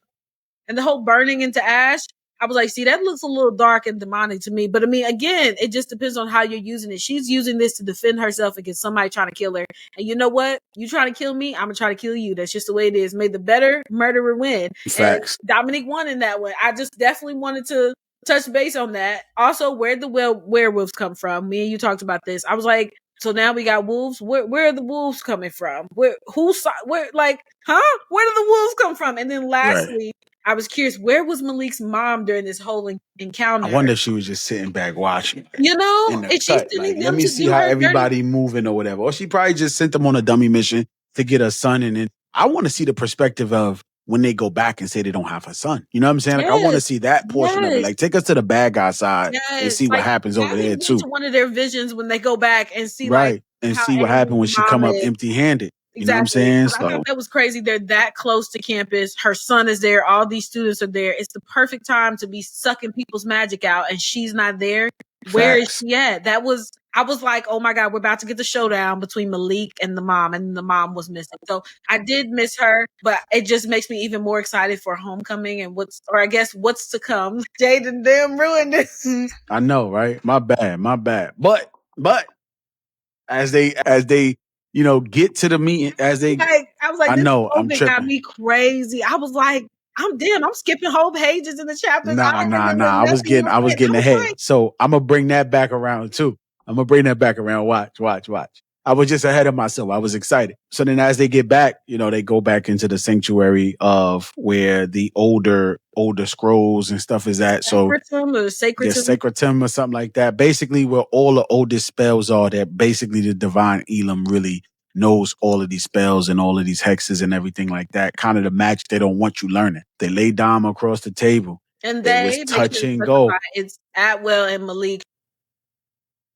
and the whole burning into ash, I was like, see, that looks a little dark and demonic to me. But I mean, again, it just depends on how you're using it. She's using this to defend herself against somebody trying to kill her. And you know what? You trying to kill me, I'm going to try to kill you. That's just the way it is. May the better murderer win. Facts. And Dominique won in that one. I just definitely wanted to touch base on that. Also, where'd the werewolves come from? Me and you talked about this. I was like, so now we got wolves. Where are the wolves coming from? Where do the wolves come from? And then lastly, I was curious, where was Malik's mom during this whole encounter? I wonder if she was just sitting back watching. Is she sending them let me to see how everybody moving or whatever. Or she probably just sent them on a dummy mission to get her son. And then I want to see the perspective of when they go back and say they don't have a son. You know what I'm saying? Like, I want to see that portion of it. Like, take us to the bad guy side and see what happens over there too. To one of their visions when they go back and see, and see what happened when she come up empty-handed. You know what I'm saying? So I thought that was crazy. They're that close to campus. Her son is there. All these students are there. It's the perfect time to be sucking people's magic out, and she's not there. Where is she at? I was like, oh my God, we're about to get the showdown between Malik and the mom, and the mom was missing. So I did miss her, but it just makes me even more excited for homecoming and what's to come. Jade and them ruined this. I know, right? My bad. But as they get to the meeting, I know I'm tripping. Got me crazy. I was like, I'm skipping whole pages in the chapters. Nah. I was getting ahead. So I'm gonna bring that back around too. Watch. I was just ahead of myself. I was excited. So then as they get back, they go back into the sanctuary of where the older scrolls and stuff is at. Sacratum or something like that. Basically where all the oldest spells are, that basically the divine Elam really knows all of these spells and all of these hexes and everything like that. Kind of the magic they don't want you learning. They lay Dom across the table. And it was touch and go. It's Atwell and Malik.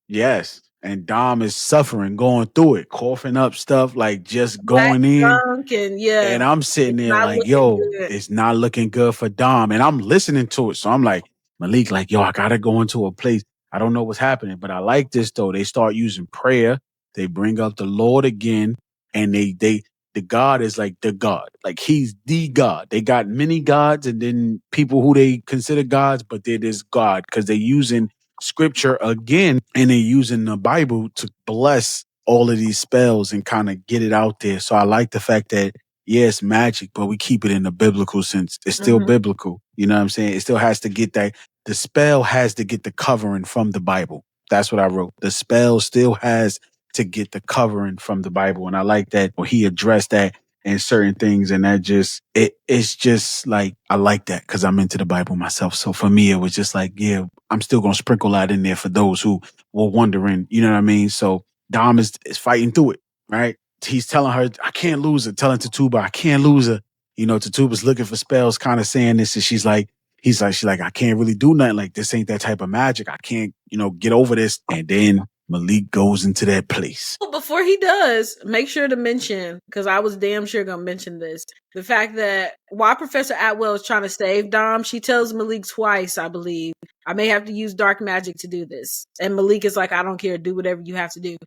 Yes. And Dom is suffering, going through it, coughing up stuff, like just Black going in. drunk and yeah, And I'm sitting it's there not like, looking yo, good. it's not looking good for Dom. And I'm listening to it. So I'm like, Malik, like, yo, I gotta go into a place. I don't know what's happening, but I like this though. They start using prayer. They bring up the Lord again, and the God is like the God. Like he's the God. They got many gods and then people who they consider gods, but they're this God because they're using scripture again and they're using the Bible to bless all of these spells and kind of get it out there. So I like the fact that, yeah, it's magic, but we keep it in the biblical sense. It's still biblical. You know what I'm saying? It still has to get that. The spell has to get the covering from the Bible. That's what I wrote. The spell still has to get the covering from the Bible. And I like that he addressed that in certain things. And that just, it's just like, I like that because I'm into the Bible myself. So for me, it was just like, yeah, I'm still going to sprinkle that in there for those who were wondering, you know what I mean? So Dom is fighting through it, right? He's telling her, I can't lose her. Telling Tatuba, I can't lose her. You know, Tatuba's looking for spells, kind of saying this. And she's like, I can't really do nothing. Like, this ain't that type of magic. I can't, get over this. And then Malik goes into that place. Before he does, make sure to mention, because I was damn sure going to mention this, the fact that while Professor Atwell is trying to save Dom, she tells Malik twice, I believe, I may have to use dark magic to do this. And Malik is like, I don't care. Do whatever you have to do.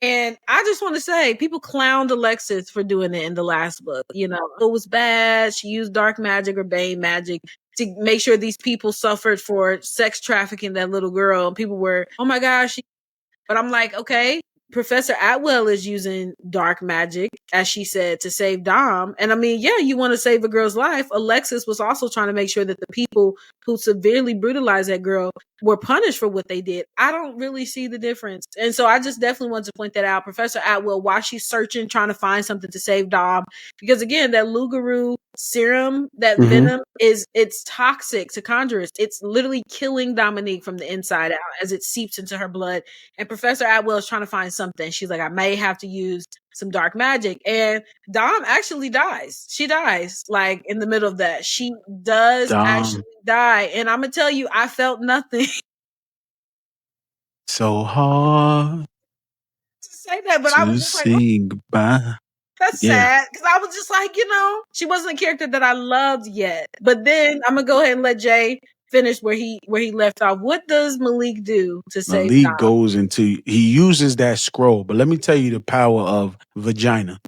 And I just want to say, people clowned Alexis for doing it in the last book. It was bad. She used dark magic or Bane magic to make sure these people suffered for sex trafficking that little girl. And people were, oh my gosh. But I'm like, okay, Professor Atwell is using dark magic, as she said, to save Dom. And I mean, yeah, you want to save a girl's life. Alexis was also trying to make sure that the people who severely brutalized that girl were punished for what they did. I don't really see the difference. And so I just definitely want to point that out. Professor Atwell, while she's searching, trying to find something to save Dom, because again, that Lugaroo serum, that venom it's toxic to conjurers. It's literally killing Dominique from the inside out as it seeps into her blood. And Professor Atwell is trying to find something. She's like, I may have to use some dark magic. And Dom actually dies. She dies like in the middle of that. She does actually die. And I'm going to tell you, I felt nothing. So hard to say that, but to I was just say goodbye. That's sad because I was just like, she wasn't a character that I loved yet. But then I'm gonna go ahead and let Jay finish where he left off. What does Malik do to save Dom? Malik goes into, he uses that scroll, but let me tell you the power of vagina.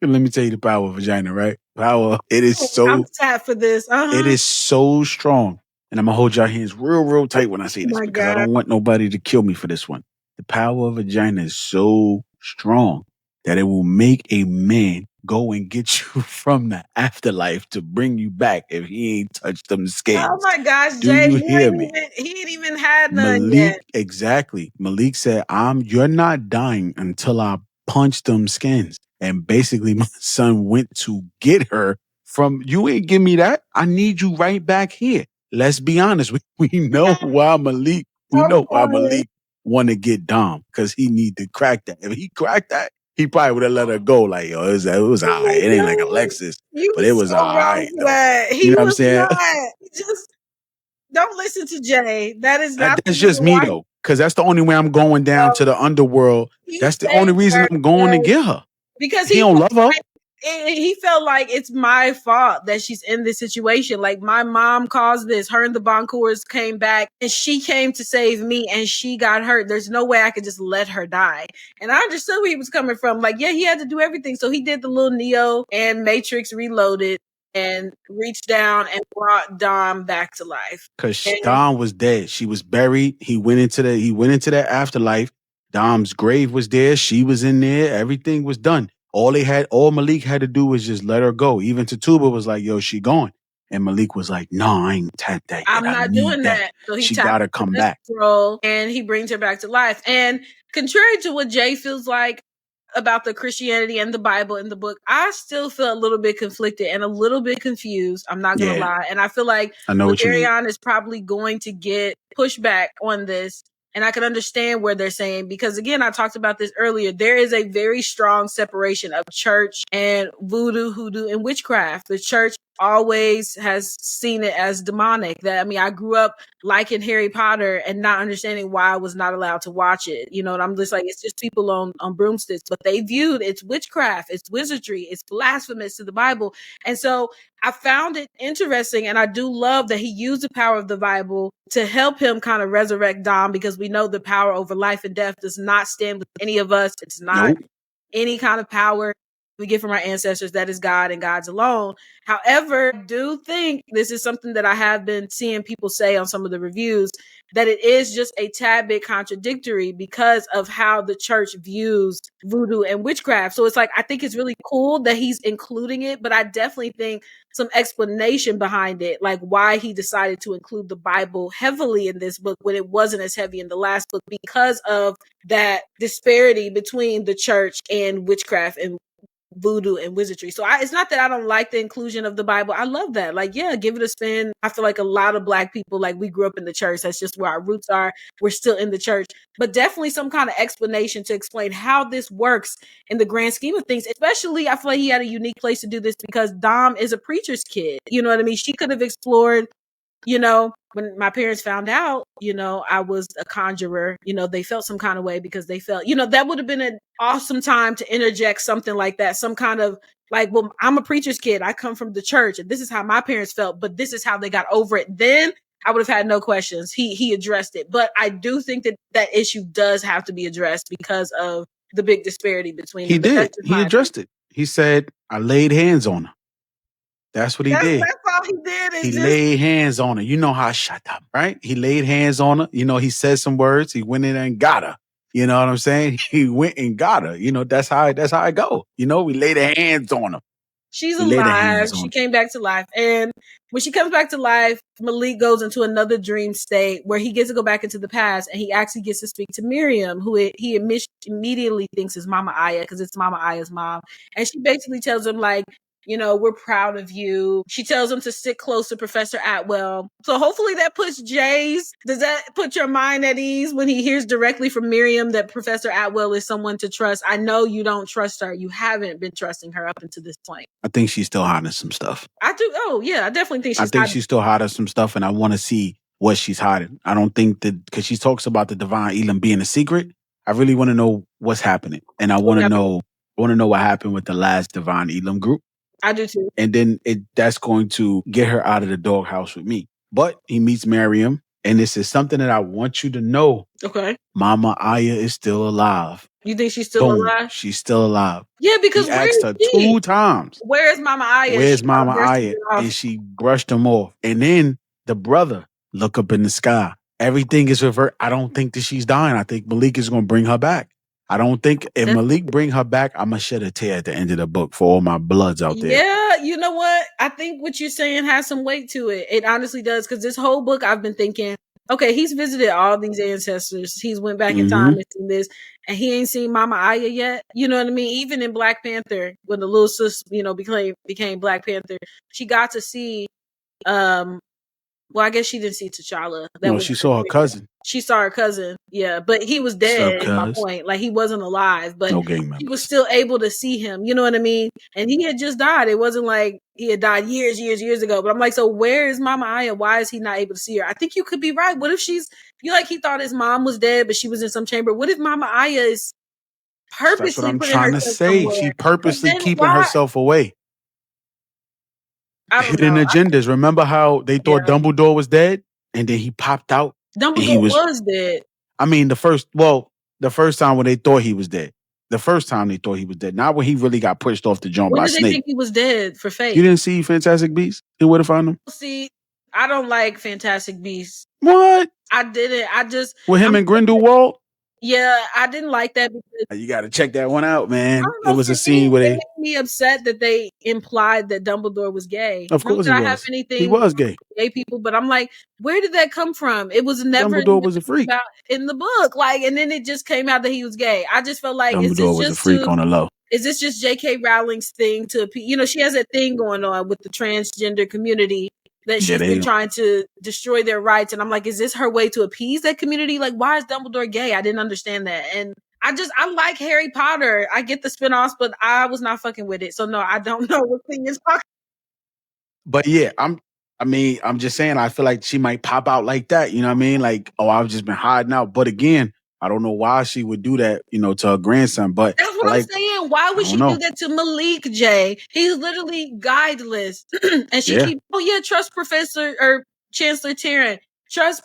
Let me tell you the power of vagina, right? It is so. I'm sad for this. It is so strong. And I'm going to hold your hands real, real tight when I say this because I don't want nobody to kill me for this one. The power of vagina is so strong that it will make a man go and get you from the afterlife to bring you back if he ain't touched them skins. Oh my gosh, Do Jay, you hear me? He ain't even had none Malik, yet. exactly. Malik said, you're not dying until I punch them skins. And basically my son went to get her from, you ain't give me that. I need you right back here. Let's be honest. We know why Malik, want to get Dom because he need to crack that. If he cracked that, he probably would have let her go. Like, yo, it was all right. It ain't like Alexis, but it was all right. You know what I'm saying? Just don't listen to Jay. That is not. That's just me though, because that's the only way I'm going down to the underworld. That's the only reason I'm going to get her. Because he don't love her. He felt like it's my fault that she's in this situation. Like, my mom caused this. Her and the Boncours came back and she came to save me and she got hurt. There's no way I could just let her die. And I understood where he was coming from. Like, yeah, he had to do everything. So he did the little Neo and Matrix Reloaded and reached down and brought Dom back to life. Because Dom was dead. She was buried. He went into that afterlife. Dom's grave was there. She was in there. Everything was done. All Malik had to do was just let her go. Even Tatuba was like, yo, she gone. And Malik was like, no, I ain't tapped that yet. I'm not doing that. So she gotta come back. And he brings her back to life. And contrary to what Jay feels like about the Christianity and the Bible in the book, I still feel a little bit conflicted and a little bit confused. I'm not going to lie. And I feel like Ladarrion is probably going to get pushback on this. And I can understand where they're saying, because again, I talked about this earlier. There is a very strong separation of church and voodoo, hoodoo, and witchcraft. The church always has seen it as demonic. That, I mean, I grew up liking Harry Potter and not understanding why I was not allowed to watch it. You know, and I'm just like, it's just people on broomsticks, but they viewed it's witchcraft, it's wizardry, it's blasphemous to the Bible. And so I found it interesting, and I do love that he used the power of the Bible to help him kind of resurrect Dom, because we know the power over life and death does not stand with any of us. It's not any kind of power we get from our ancestors. That is God and God's alone. However, I do think this is something that I have been seeing people say on some of the reviews, that it is just a tad bit contradictory because of how the church views voodoo and witchcraft. So it's like, I think it's really cool that he's including it, but I definitely think some explanation behind it, like why he decided to include the Bible heavily in this book when it wasn't as heavy in the last book, because of that disparity between the church and witchcraft and voodoo and wizardry. So it's not that I don't like the inclusion of the Bible. I love that. Like, yeah, give it a spin. I feel like a lot of Black people, like, we grew up in the church. That's just where our roots are. We're still in the church, but definitely some kind of explanation to explain how this works in the grand scheme of things. Especially, I feel like he had a unique place to do this because Dom is a preacher's kid. You know what I mean? She could have explored, you know, when my parents found out, you know, I was a conjurer, you know, they felt some kind of way because they felt, you know, that would have been an awesome time to interject something like that. Some kind of like, well, I'm a preacher's kid. I come from the church and this is how my parents felt, but this is how they got over it. Then I would have had no questions. He addressed it. But I do think that that issue does have to be addressed because of the big disparity between He them. But did. He addressed it. He said, I laid hands on her. That's what he did. That's all he did. He laid hands on her. You know how I shut up, right? He laid hands on her. You know, he said some words. He went in and got her. You know what I'm saying? He went and got her. You know, that's how I go. You know, we laid our hands on her. She's alive. She came back to life. And when she comes back to life, Malik goes into another dream state where he gets to go back into the past, and he actually gets to speak to Miriam, who he immediately thinks is Mama Aya, because it's Mama Aya's mom. And she basically tells him, like, you know, we're proud of you. She tells him to stick close to Professor Atwell. So hopefully that puts does that put your mind at ease when he hears directly from Miriam that Professor Atwell is someone to trust? I know you don't trust her. You haven't been trusting her up until this point. I think she's still hiding some stuff. I do. Oh, yeah. I definitely think she's still hiding some stuff, and I want to see what she's hiding. I don't think that, because she talks about the Divine Elam being a secret. I really want to know what's happening. And I want to know what happened with the last Divine Elam group. I do too. And then that's going to get her out of the doghouse with me. But he meets Miriam, and this is something that I want you to know. Okay. Mama Aya is still alive. You think she's still alive? She's still alive. Yeah, because he asked her 2 times. Where's Mama Aya? Where's Mama Aya? And she brushed him off. And then the brother look up in the sky. Everything is revert. I don't think that she's dying. I think Malik is going to bring her back. I don't think if Malik bring her back, I'm going to shed a tear at the end of the book for all my bloods out there. Yeah, you know what? I think what you're saying has some weight to it. It honestly does, because this whole book I've been thinking, okay, he's visited all these ancestors. He's went back in time and seen this, and he ain't seen Mama Aya yet. You know what I mean? Even in Black Panther, when the little sis, you know, became Black Panther, she got to see, well, I guess she didn't see T'Challa. No, she saw her cousin. She saw her cousin, yeah, but he was dead. Is my point. Like, he wasn't alive, but he was still able to see him. You know what I mean? And he had just died. It wasn't like he had died years ago. But I'm like, so where is Mama Aya? Why is he not able to see her? I think you could be right. What if he thought his mom was dead, but she was in some chamber? What if Mama Aya is purposely? That's what I'm trying to say. Somewhere? She purposely keeping herself away. Hidden agendas. Remember how they thought Dumbledore was dead, and then he popped out. Dumbledore was dead. I mean, the first time when they thought he was dead. The first time they thought he was dead. Not when he really got pushed off the jump by Snape. When did they think he was dead for fake? You didn't see Fantastic Beasts? He would have found him. See, I don't like Fantastic Beasts. What? I didn't. I just with him and Grindelwald. Yeah, I didn't like that because you got to check that one out, man. It was a scene where they made me upset that they implied that Dumbledore was gay. Of course, he was. He was gay. Gay people, but I'm like, where did that come from? It was never Dumbledore was a freak in the book, like, and then it just came out that he was gay. I just felt like Dumbledore was a freak on the low. Is this just J.K. Rowling's thing to, you know, she has that thing going on with the transgender community that she's been trying to destroy their rights. And I'm like, is this her way to appease that community? Like, why is Dumbledore gay? I didn't understand that. And I like Harry Potter. I get the spinoffs, but I was not fucking with it. So no, I don't know what thing is talking. But yeah, I'm just saying, I feel like she might pop out like that. You know what I mean? Like, oh, I've just been hiding out. But again, I don't know why she would do that, to her grandson. But That's what I I'm like, saying. Why I would don't she do know. that to Malik, Jay? He's literally guideless. And she Yeah. keeps, oh yeah, trust Professor or Chancellor Tarrant, trust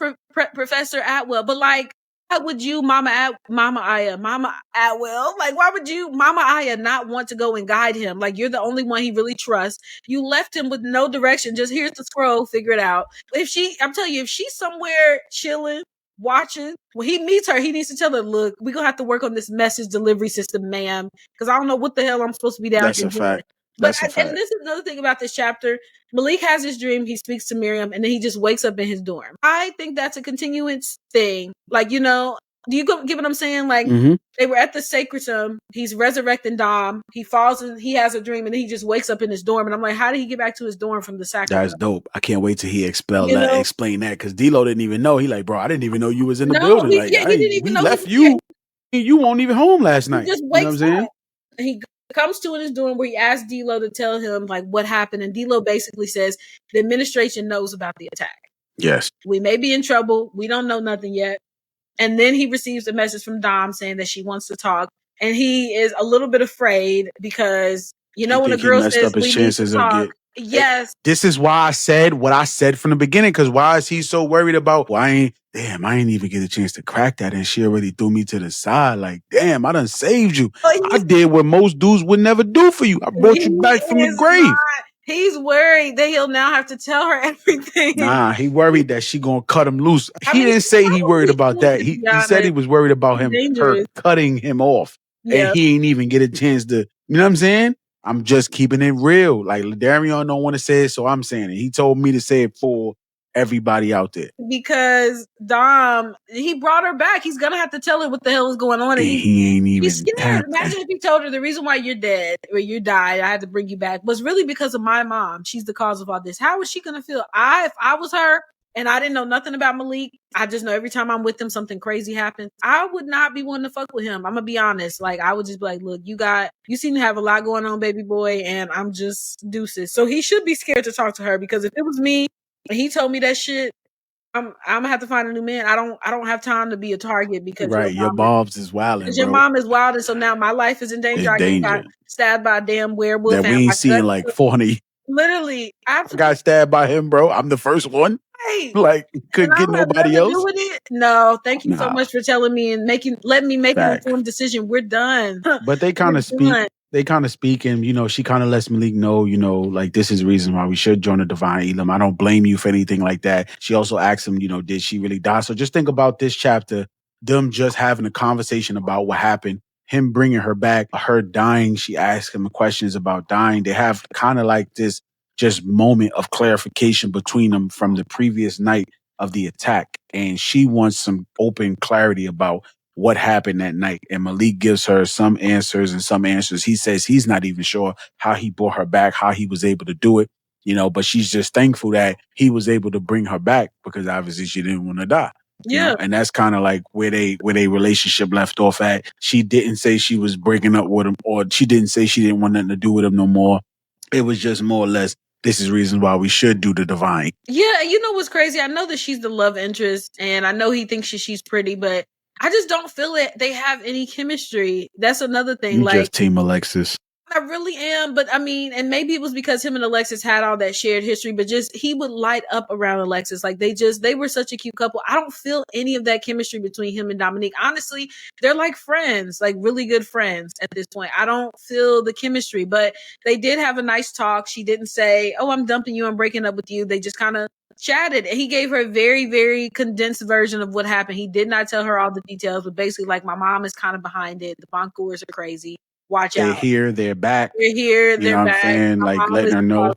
Professor Atwell. But like, why would you, Mama Atwell, like, why would you, Mama Aya, not want to go and guide him? Like, you're the only one he really trusts. You left him with no direction. Just here's the scroll, figure it out. I'm telling you, if she's somewhere chilling, watching, when he meets her, he needs to tell her, look, we're gonna have to work on this message delivery system, ma'am, because I don't know what the hell I'm supposed to be down That's here a doing. fact. But That's a and fact. this is another thing about this chapter. Malik has his dream. He speaks to Miriam, and then he just wakes up in his dorm. I think that's a continuance thing. Like, do you get what I'm saying? Like, they were at the sacrism. He's resurrecting Dom. He falls and he has a dream, and then he just wakes up in his dorm. And I'm like, how did he get back to his dorm from the That's sacrament? dope. I can't wait till he explain You that, because D-Lo didn't even know. He like, bro, I didn't even know you was in the No, building. Like, he didn't even we know he left was there. you weren't even home last He night. just You know what I'm wakes saying? up. And he comes to in his dorm where he asks D-Lo to tell him like what happened. And D-Lo basically says the administration knows about the attack. Yes. We may be in trouble. We don't know nothing yet. And then he receives a message from Dom saying that she wants to talk. And he is a little bit afraid because, when a Think he girl messed says up his we need to chances of talk, get. yes. This is why I said what I said from the beginning. Because why is he so worried about? Well, I ain't even get a chance to crack that, and she already threw me to the side. Like, damn, I done saved you. I did what most dudes would never do for you. I brought you back from the grave. He's worried that he'll now have to tell her everything. Nah, he worried that she gonna cut him loose. He didn't say he worried about that. He said he was worried about her cutting him off, and he ain't even get a chance to. You know what I'm saying? I'm just keeping it real. Like, Ladarrion don't want to say it, so I'm saying it. He told me to say it for everybody out there. Because Dom, he brought her back. He's gonna have to tell her what the hell is going on. And he ain't even He's scared. Imagine if he told her the reason why you're dead or you died, I had to bring you back, was really because of my mom. She's the cause of all this. How was she gonna feel? If I was her and I didn't know nothing about Malik, I just know every time I'm with him, something crazy happens. I would not be wanting to fuck with him. I'm gonna be honest. Like, I would just be like, look, you seem to have a lot going on, baby boy, and I'm just deuces. So he should be scared to talk to her, because if it was me and he told me that shit, I'm gonna have to find a new man. I don't have time to be a target because your moms is wilding, your bro. mom is wild, and so now my life is in danger. I got stabbed by a damn werewolf that we ain't seeing like 400. Literally, I got stabbed by him, bro. I'm the first one. Right. Like, couldn't get nobody else. No, thank you so much for telling me and letting me make an informed decision. We're done. But they kind of speak. They kind of speak, and she kind of lets Malik know, like, this is the reason why we should join the Divine Elam. I don't blame you for anything like that. She also asks him, did she really die? So just think about this chapter, them just having a conversation about what happened, him bringing her back, her dying. She asks him questions about dying. They have kind of like this just moment of clarification between them from the previous night of the attack. And she wants some open clarity about what happened that night. And Malik gives her some answers and some answers. He says he's not even sure how he brought her back, how he was able to do it, but she's just thankful that he was able to bring her back, because obviously she didn't want to die. Yeah. And that's kind of like where they relationship left off at. She didn't say she was breaking up with him, or she didn't say she didn't want nothing to do with him no more. It was just more or less, this is reason why we should do the Divine. Yeah, you know what's crazy? I know that she's the love interest, and I know he thinks she's pretty, but I just don't feel it. They have any chemistry. That's another thing. You just Team Alexis. I really am, but I mean, and maybe it was because him and Alexis had all that shared history, but just he would light up around Alexis. Like, they were such a cute couple. I don't feel any of that chemistry between him and Dominique. Honestly, they're like friends, like really good friends at this point. I don't feel the chemistry, but they did have a nice talk. She didn't say, "Oh, I'm dumping you, I'm breaking up with you." They just kind of chatted, and he gave her a very, very condensed version of what happened. He did not tell her all the details, but basically, like, my mom is kind of behind it. The Boncours are crazy. Watch out. They're here, they're back. They're here, they're back. What I'm saying? Like, letting her know.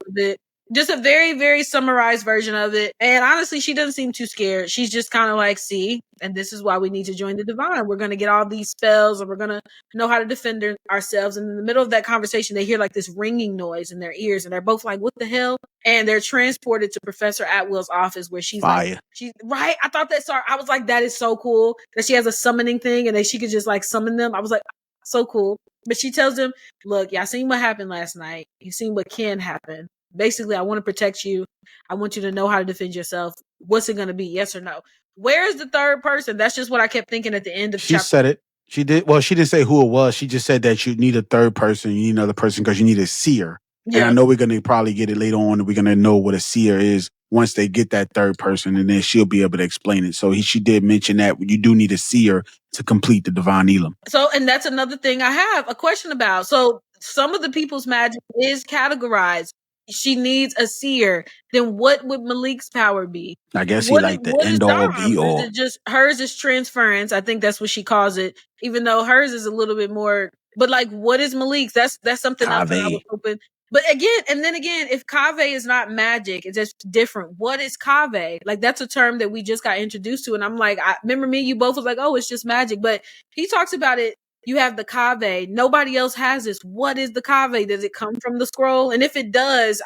Just a very, very summarized version of it. And honestly, she doesn't seem too scared. She's just kind of like, see, and this is why we need to join the Divine. We're going to get all these spells, and we're going to know how to defend ourselves. And in the middle of that conversation, they hear like this ringing noise in their ears, and they're both like, what the hell? And they're transported to Professor Atwell's office, where she's Fire. like, she's right. I thought I was like, that is so cool that she has a summoning thing, and that she could just like summon them. I was like, so cool. But she tells him, look, y'all seen what happened last night. You seen what can happen. basically, I want to protect you. I want you to know how to defend yourself. What's it going to be? Yes or no? Where is the third person? That's just what I kept thinking at the end of She chapter. said it. She did. Well, she didn't say who it was. She just said that you need a third person. You need another person because you need a seer. And I know we're going to probably get it later on. We're going to know what a seer is once they get that third person, and then she'll be able to explain it. So she did mention that you do need a seer to complete the divine elam. So, and that's another thing I have a question about. So some of the people's magic is categorized. She needs a seer. Then what would Malik's power be? I guess he like the end all be all. Is it just hers is transference? I think that's what she calls it. Even though hers is a little bit more, but like, what is Malik's? That's something else that I was hoping. But again, if kave is not magic, it's just different. What is kave? Like, that's a term that we just got introduced to. And I'm like, I remember me, you both was like, oh, it's just magic. But he talks about it. You have the kave. Nobody else has this. What is the kave? Does it come from the scroll? And if it does,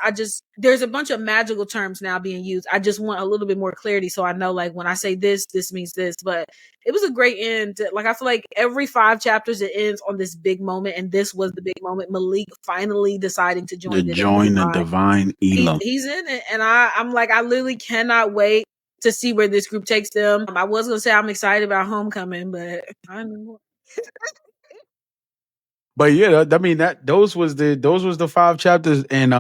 there's a bunch of magical terms now being used. I just want a little bit more clarity so I know, like, when I say this means this. But it was a great end. Like, I feel like every 5 chapters it ends on this big moment, and this was the big moment. Malik finally deciding to join the divine elam. He's in it, and I'm like, I literally cannot wait to see where this group takes them. I was gonna say I'm excited about Homecoming, but I know. But yeah, I mean those was the 5 chapters, and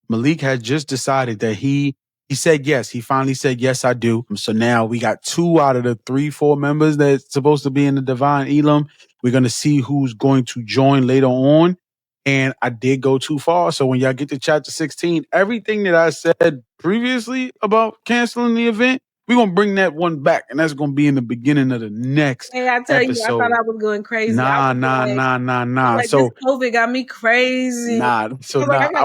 Malik had just decided that he said yes. He finally said yes, I do. So now we got 2 out of the 3-4 members that's supposed to be in the divine elam. We're gonna see who's going to join later on. And I did go too far. So when y'all get to chapter 16, everything that I said previously about canceling the event, we're gonna bring that one back, and that's gonna be in the beginning of the next episode. You, I thought I was going crazy. Nah. Like, so this COVID got me crazy. I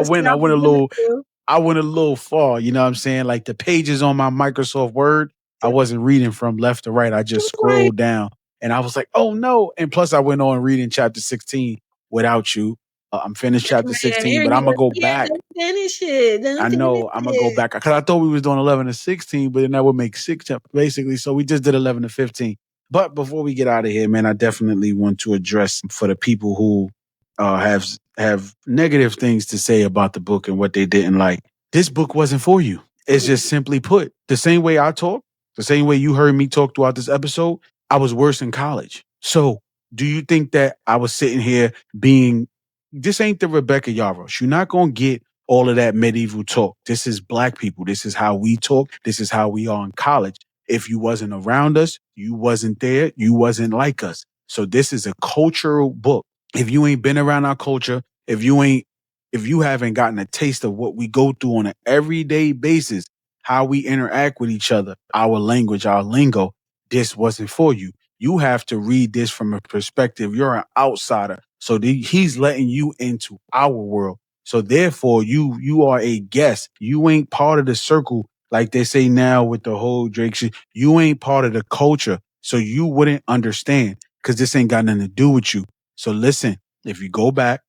went a little far. You know what I'm saying? Like the pages on my Microsoft Word, I wasn't reading from left to right. I just scrolled down, and I was like, oh no. And plus, I went on reading chapter 16 without you. I'm finished chapter 16, but I'm gonna go back. Don't finish it. I know I'm gonna go back because I thought we was doing 11 to 16, but then that would make 6 basically. So we just did 11 to 15. But before we get out of here, man, I definitely want to address for the people who have negative things to say about the book and what they didn't like. This book wasn't for you. It's just simply put, the same way I talk, the same way you heard me talk throughout this episode, I was worse in college. So do you think that I was sitting here being, this ain't the Rebecca Yaros. You're not going to get all of that medieval talk. This is Black people. This is how we talk. This is how we are in college. If you wasn't around us, you wasn't there, you wasn't like us. So this is a cultural book. If you ain't been around our culture, if you haven't gotten a taste of what we go through on an everyday basis, how we interact with each other, our language, our lingo, this wasn't for you. You have to read this from a perspective. You're an outsider. So he's letting you into our world. So therefore, you are a guest. You ain't part of the circle, like they say now with the whole Drake shit. You ain't part of the culture. So you wouldn't understand because this ain't got nothing to do with you. So listen, if you go back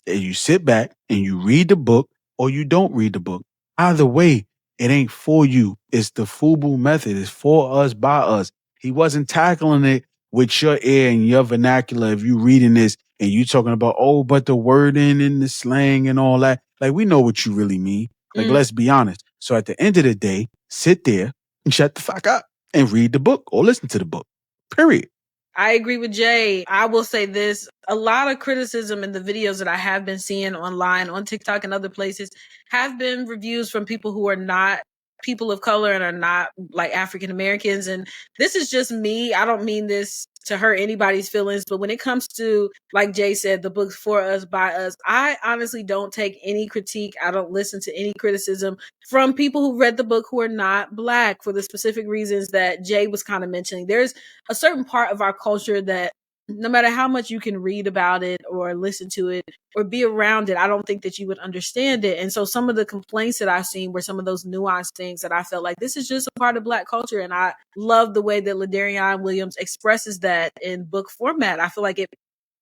and you sit back and you read the book or you don't read the book, either way, it ain't for you. It's the FUBU method. It's for us, by us. He wasn't tackling it with your ear and your vernacular. If you reading this and you talking about, oh, but the wording and the slang and all that, like we know what you really mean. Like, let's be honest. So at the end of the day, sit there and shut the fuck up and read the book or listen to the book. Period. I agree with Jay. I will say this. A lot of criticism in the videos that I have been seeing online, on TikTok and other places, have been reviews from people who are not people of color and are not like African Americans. And this is just me. I don't mean this to hurt anybody's feelings, but when it comes to, like Jay said, the book's for us, by us, I honestly don't take any critique. I don't listen to any criticism from people who read the book who are not Black, for the specific reasons that Jay was kind of mentioning. There's a certain part of our culture that no matter how much you can read about it or listen to it or be around it, I don't think that you would understand it. And so some of the complaints that I've seen were some of those nuanced things that I felt like this is just a part of Black culture. And I love the way that Ladarrion Williams expresses that in book format. I feel like it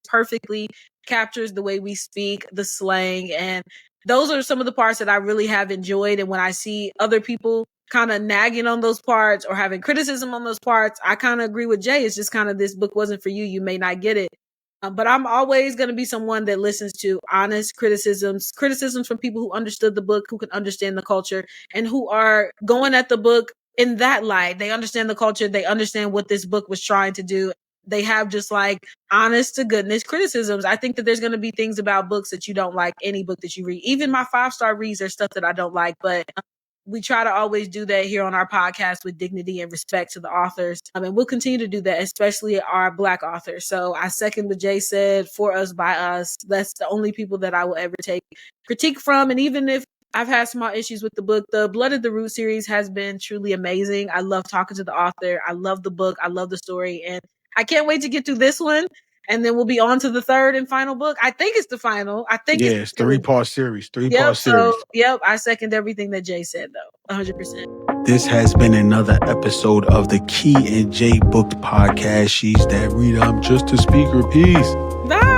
perfectly captures the way we speak, the slang, and those are some of the parts that I really have enjoyed. And when I see other people kind of nagging on those parts or having criticism on those parts, I kind of agree with Jay. It's just kind of, this book wasn't for you. You may not get it. But I'm always going to be someone that listens to honest criticisms from people who understood the book, who can understand the culture, and who are going at the book in that light. They understand the culture. They understand what this book was trying to do. They have just like honest to goodness criticisms. I think that there's going to be things about books that you don't like, any book that you read. Even my 5-star reads are stuff that I don't like, but we try to always do that here on our podcast with dignity and respect to the authors. And we'll continue to do that, especially our Black authors. So I second what Jay said, for us, by us. That's the only people that I will ever take critique from. And even if I've had small issues with the book, the Blood at the Root series has been truly amazing. I love talking to the author. I love the book. I love the story. And I can't wait to get through this one. And then we'll be on to the third and final book. I think it's the final. I think it's 3-part series. Yep. So, I second everything that Jay said, though, 100%. This has been another episode of the Key and Jay Booked Podcast. She's that reader. I'm just a speaker. Peace. Bye.